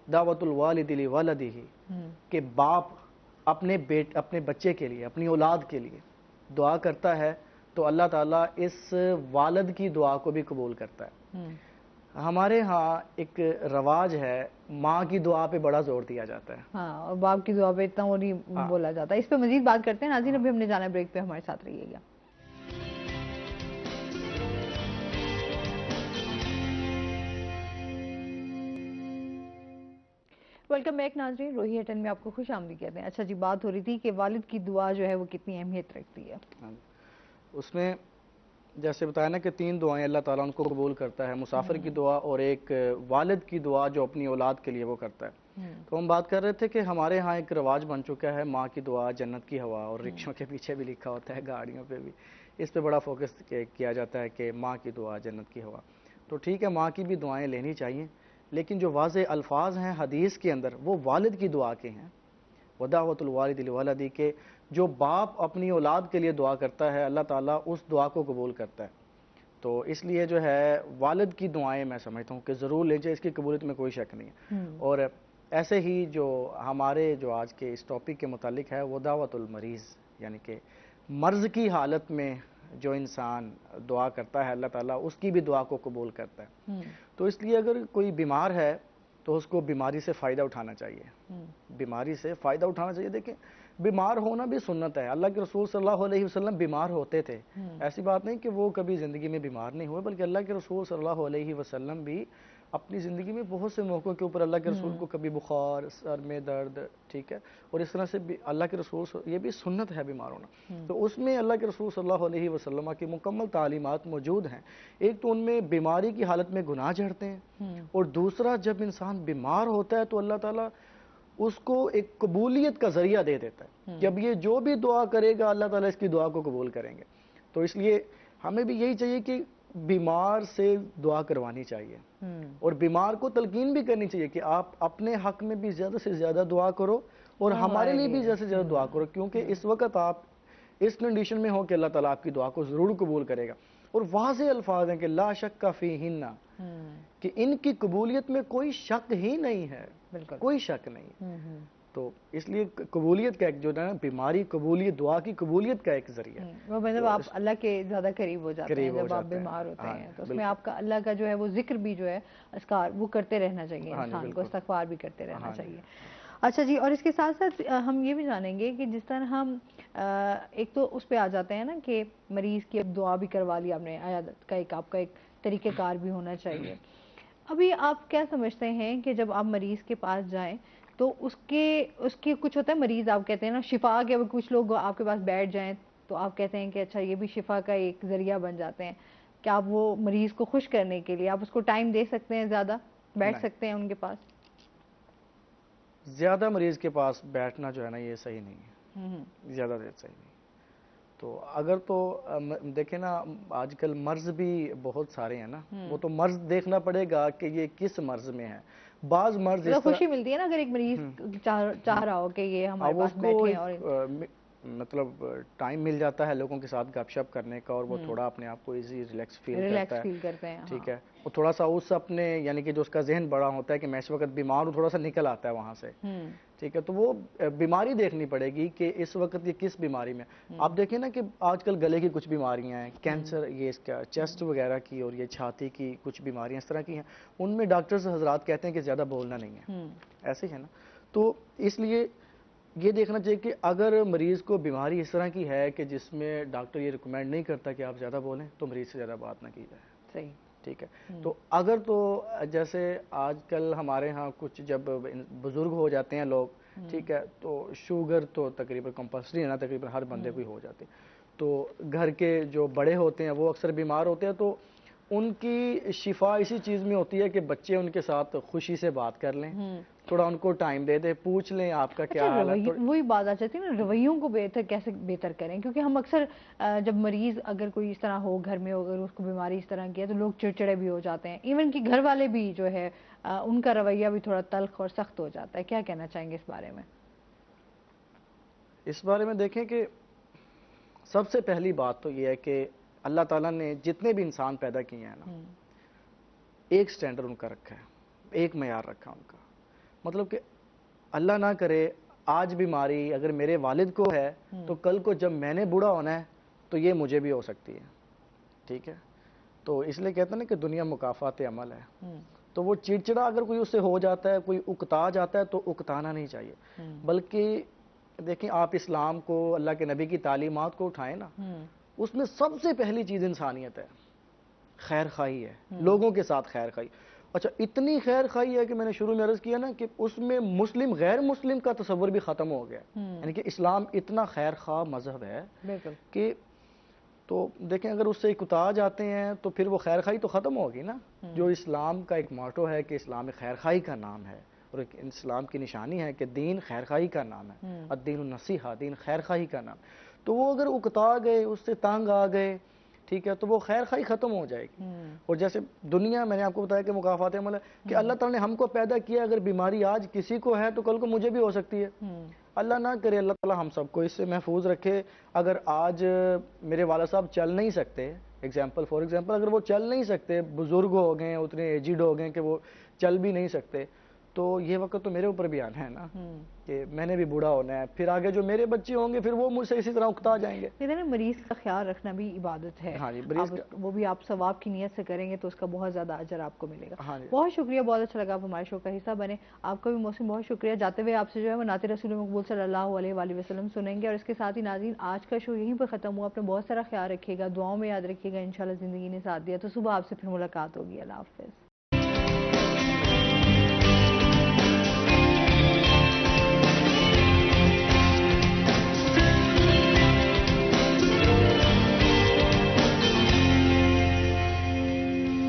دعوت الوالد لولدہ, کہ باپ اپنے بچے کے لیے, اپنی اولاد کے لیے دعا کرتا ہے تو اللہ تعالیٰ اس والد کی دعا کو بھی قبول کرتا ہے. ہمارے ہاں ایک رواج ہے, ماں کی دعا پہ بڑا زور دیا جاتا ہے, ہاں, اور باپ کی دعا پہ اتنا وہ نہیں بولا جاتا. اس پہ مزید بات کرتے ہیں ناظرین, ابھی ہم نے جانا بریک پہ, ہمارے ساتھ رہیے گا. ویلکم بیک ناظرین, روہی ہٹن میں آپ کو خوش آمدید کہتے ہیں. اچھا جی, بات ہو رہی تھی کہ والد کی دعا جو ہے وہ کتنی اہمیت رکھتی ہے. اس میں جیسے بتایا نا کہ 3 دعائیں اللہ تعالیٰ ان کو قبول کرتا ہے, مسافر کی دعا اور ایک والد کی دعا جو اپنی اولاد کے لیے وہ کرتا ہے. تو ہم بات کر رہے تھے کہ ہمارے ہاں ایک رواج بن چکا ہے ماں کی دعا جنت کی ہوا, اور رکشوں کے پیچھے بھی لکھا ہوتا ہے, گاڑیوں پہ بھی اس پہ بڑا فوکس کیا جاتا ہے کہ ماں کی دعا جنت کی ہوا. تو ٹھیک ہے, ماں کی بھی دعائیں لینی چاہیے, لیکن جو واضح الفاظ ہیں حدیث کے اندر وہ والد کی دعا کے ہیں. ودعوت الوالد لولدہ, کے جو باپ اپنی اولاد کے لیے دعا کرتا ہے اللہ تعالیٰ اس دعا کو قبول کرتا ہے. تو اس لیے جو ہے والد کی دعائیں میں سمجھتا ہوں کہ ضرور لے جائے, اس کی قبولیت میں کوئی شک نہیں ہے. اور ایسے ہی جو ہمارے جو آج کے اس ٹاپک کے متعلق ہے وہ دعوت المریض, یعنی کہ مرض کی حالت میں جو انسان دعا کرتا ہے اللہ تعالیٰ اس کی بھی دعا کو قبول کرتا ہے. تو اس لیے اگر کوئی بیمار ہے تو اس کو بیماری سے فائدہ اٹھانا چاہیے, بیماری سے فائدہ اٹھانا چاہیے. دیکھیں بیمار ہونا بھی سنت ہے, اللہ کے رسول صلی اللہ علیہ وسلم بیمار ہوتے تھے, ایسی بات نہیں کہ وہ کبھی زندگی میں بیمار نہیں ہوئے, بلکہ اللہ کے رسول صلی اللہ علیہ وسلم بھی اپنی زندگی میں بہت سے موقعوں کے اوپر اللہ کے رسول کو کبھی بخار, سر میں درد, ٹھیک ہے, اور اس طرح سے اللہ کے رسول یہ بھی سنت ہے بیمار ہونا. تو اس میں اللہ کے رسول صلی اللہ علیہ وسلم کی مکمل تعلیمات موجود ہیں. ایک تو ان میں بیماری کی حالت میں گناہ جھڑتے ہیں, اور دوسرا جب انسان بیمار ہوتا ہے تو اللہ تعالیٰ اس کو ایک قبولیت کا ذریعہ دے دیتا ہے. جب یہ جو بھی دعا کرے گا اللہ تعالیٰ اس کی دعا کو قبول کریں گے. تو اس لیے ہمیں بھی یہی چاہیے کہ بیمار سے دعا کروانی چاہیے, اور بیمار کو تلقین بھی کرنی چاہیے کہ آپ اپنے حق میں بھی زیادہ سے زیادہ دعا کرو اور ہمارے لیے بھی زیادہ سے زیادہ دعا کرو, کیونکہ اس وقت آپ اس کنڈیشن میں ہو کہ اللہ تعالیٰ آپ کی دعا کو ضرور قبول کرے گا. اور واضح الفاظ ہیں کہ لا شک فیہن, کہ ان کی قبولیت میں کوئی شک ہی نہیں ہے, کوئی شک نہیں. تو اس لیے قبولیت کا ایک جو ہے نا بیماری قبولیت, دعا کی قبولیت کا ایک ذریعہ ہے. وہ مطلب آپ اللہ کے زیادہ قریب ہو جاتے ہیں جب آپ بیمار ہوتے ہیں, تو اس میں آپ کا اللہ کا جو ہے وہ ذکر بھی جو ہے اذکار وہ کرتے رہنا چاہیے, انسان کو استغفار بھی کرتے رہنا چاہیے. اچھا جی, اور اس کے ساتھ ساتھ ہم یہ بھی جانیں گے کہ جس طرح ہم ایک تو اس پہ آ جاتے ہیں نا کہ مریض کی اب دعا بھی کروا لی آپ نے, عیادت کا ایک آپ کا ایک طریقہ کار بھی ہونا چاہیے. ابھی آپ کیا سمجھتے ہیں کہ جب آپ مریض کے پاس جائیں تو اس کے کچھ ہوتا ہے, مریض آپ کہتے ہیں نا شفا کے, کچھ لوگ آپ کے پاس بیٹھ جائیں تو آپ کہتے ہیں کہ اچھا یہ بھی شفا کا ایک ذریعہ بن جاتے ہیں, کہ آپ وہ مریض کو خوش کرنے کے لیے آپ اس کو ٹائم دے سکتے ہیں, زیادہ بیٹھ سکتے ہیں ان کے پاس؟ زیادہ مریض کے پاس بیٹھنا جو ہے نا یہ صحیح نہیں ہے, زیادہ دیر صحیح نہیں. تو اگر تو دیکھیں نا آج کل مرض بھی بہت سارے ہیں نا, وہ تو مرض دیکھنا پڑے گا کہ یہ کس مرض میں ہے. بعض مرض خوشی ملتی ہے نا اگر ایک مریض چاہ رہا ہو کہ یہ ہمارے پاس بیٹھے, اور مطلب ٹائم مل جاتا ہے لوگوں کے ساتھ گپ شپ کرنے کا, اور وہ تھوڑا اپنے آپ کو ایزی ریلیکس فیل کرتا ہے, ٹھیک ہے, وہ تھوڑا سا اس اپنے یعنی کہ جو اس کا ذہن بڑا ہوتا ہے کہ میں اس وقت بیمار ہوں, تھوڑا سا نکل آتا ہے وہاں سے, ٹھیک ہے. تو وہ بیماری دیکھنی پڑے گی کہ اس وقت یہ کس بیماری میں. آپ دیکھیں نا کہ آج کل گلے کی کچھ بیماریاں ہیں, کینسر, یہ اس کا چیسٹ وغیرہ کی, اور یہ چھاتی کی کچھ بیماریاں اس طرح کی ہیں, ان میں ڈاکٹرز حضرات کہتے ہیں کہ زیادہ بولنا نہیں ہے, ایسے ہے نا. تو اس لیے یہ دیکھنا چاہیے کہ اگر مریض کو بیماری اس طرح کی ہے کہ جس میں ڈاکٹر یہ ریکمینڈ نہیں کرتا کہ آپ زیادہ بولیں, تو مریض سے زیادہ بات نہ کی جائے. صحیح, ٹھیک ہے. تو اگر تو جیسے آج کل ہمارے ہاں کچھ جب بزرگ ہو جاتے ہیں لوگ, ٹھیک ہے, تو شوگر تو تقریباً کمپلسری ہے نا, تقریباً ہر بندے کو ہی ہو جاتی. تو گھر کے جو بڑے ہوتے ہیں وہ اکثر بیمار ہوتے ہیں, تو ان کی شفا اسی چیز میں ہوتی ہے کہ بچے ان کے ساتھ خوشی سے بات کر لیں, تھوڑا ان کو ٹائم دے دیں, پوچھ لیں آپ کا کیا حال ہے. وہی بات آ جاتی ہے نا, رویوں کو کیسے بہتر کریں, کیونکہ ہم اکثر جب مریض اگر کوئی اس طرح ہو گھر میں, اگر اس کو بیماری اس طرح کی ہے تو لوگ چڑچڑے بھی ہو جاتے ہیں, ایون کہ گھر والے بھی جو ہے ان کا رویہ بھی تھوڑا تلخ اور سخت ہو جاتا ہے. کیا کہنا چاہیں گے اس بارے میں؟ اس بارے میں دیکھیں کہ سب سے پہلی بات تو یہ ہے کہ اللہ تعالیٰ نے جتنے بھی انسان پیدا کیے ہیں نا, ایک سٹینڈرڈ ان کا رکھا ہے, ایک معیار رکھا ان کا. مطلب کہ اللہ نہ کرے آج بیماری اگر میرے والد کو ہے تو کل کو جب میں نے بوڑھا ہونا ہے تو یہ مجھے بھی ہو سکتی ہے. ٹھیک ہے, تو اس لیے کہتے ہیں نا کہ دنیا مکافات عمل ہے. تو وہ چڑچڑا اگر کوئی اس سے ہو جاتا ہے, کوئی اکتا جاتا ہے, تو اکتانا نہیں چاہیے. بلکہ دیکھیں آپ اسلام کو, اللہ کے نبی کی تعلیمات کو اٹھائیں نا, اس میں سب سے پہلی چیز انسانیت ہے, خیر خواہی ہے, لوگوں کے ساتھ خیر خواہی. اچھا اتنی خیر خواہی ہے کہ میں نے شروع میں عرض کیا نا کہ اس میں مسلم غیر مسلم کا تصور بھی ختم ہو گیا. یعنی کہ اسلام اتنا خیر خواہ مذہب ہے کہ, تو دیکھیں اگر اس سے اکتا جاتے ہیں تو پھر وہ خیر خواہی تو ختم ہوگی نا. جو اسلام کا ایک موٹو ہے کہ اسلام خیر خواہی کا نام ہے, اور ایک اسلام کی نشانی ہے کہ دین خیر خواہی کا نام ہے, الدین النصیحہ, دین خیر خواہی کا نام. تو وہ اگر اکتا گئے, اس سے تنگ آ گئے, ٹھیک ہے, تو وہ خیر خواہی ختم ہو جائے گی. اور جیسے دنیا, میں نے آپ کو بتایا کہ مکافات عمل ہے, کہ اللہ تعالیٰ نے ہم کو پیدا کیا, اگر بیماری آج کسی کو ہے تو کل کو مجھے بھی ہو سکتی ہے. اللہ نہ کرے, اللہ تعالیٰ ہم سب کو اس سے محفوظ رکھے. اگر آج میرے والد صاحب چل نہیں سکتے, فار ایگزامپل اگر وہ چل نہیں سکتے, بزرگ ہو گئے, اتنے ایجڈ ہو گئے کہ وہ چل بھی نہیں سکتے, تو یہ وقت تو میرے اوپر بھی آنا ہے نا کہ میں نے بھی بوڑھا ہونا ہے. پھر آگے جو میرے بچے ہوں گے پھر وہ مجھ سے اسی طرح اکتا جائیں گے. مریض کا خیال رکھنا بھی عبادت ہے. وہ بھی آپ ثواب کی نیت سے کریں گے تو اس کا بہت زیادہ اجر آپ کو ملے گا. بہت شکریہ, بہت اچھا لگا آپ ہمارے شو کا حصہ بنے. آپ کا بھی محسن بہت شکریہ. جاتے ہوئے آپ سے جو ہے وہ نعت رسول مقبول صلی اللہ علیہ وآلہ وسلم سنیں گے. اور اس کے ساتھ ہی ناظرین آج کا شو یہیں پر ختم ہوا. اپنا بہت سارا خیال رکھیے گا, دعاؤں میں یاد رکھیے گا. انشاءاللہ زندگی نے ساتھ دیا تو صبح آپ سے پھر ملاقات ہوگی. اللہ حافظ.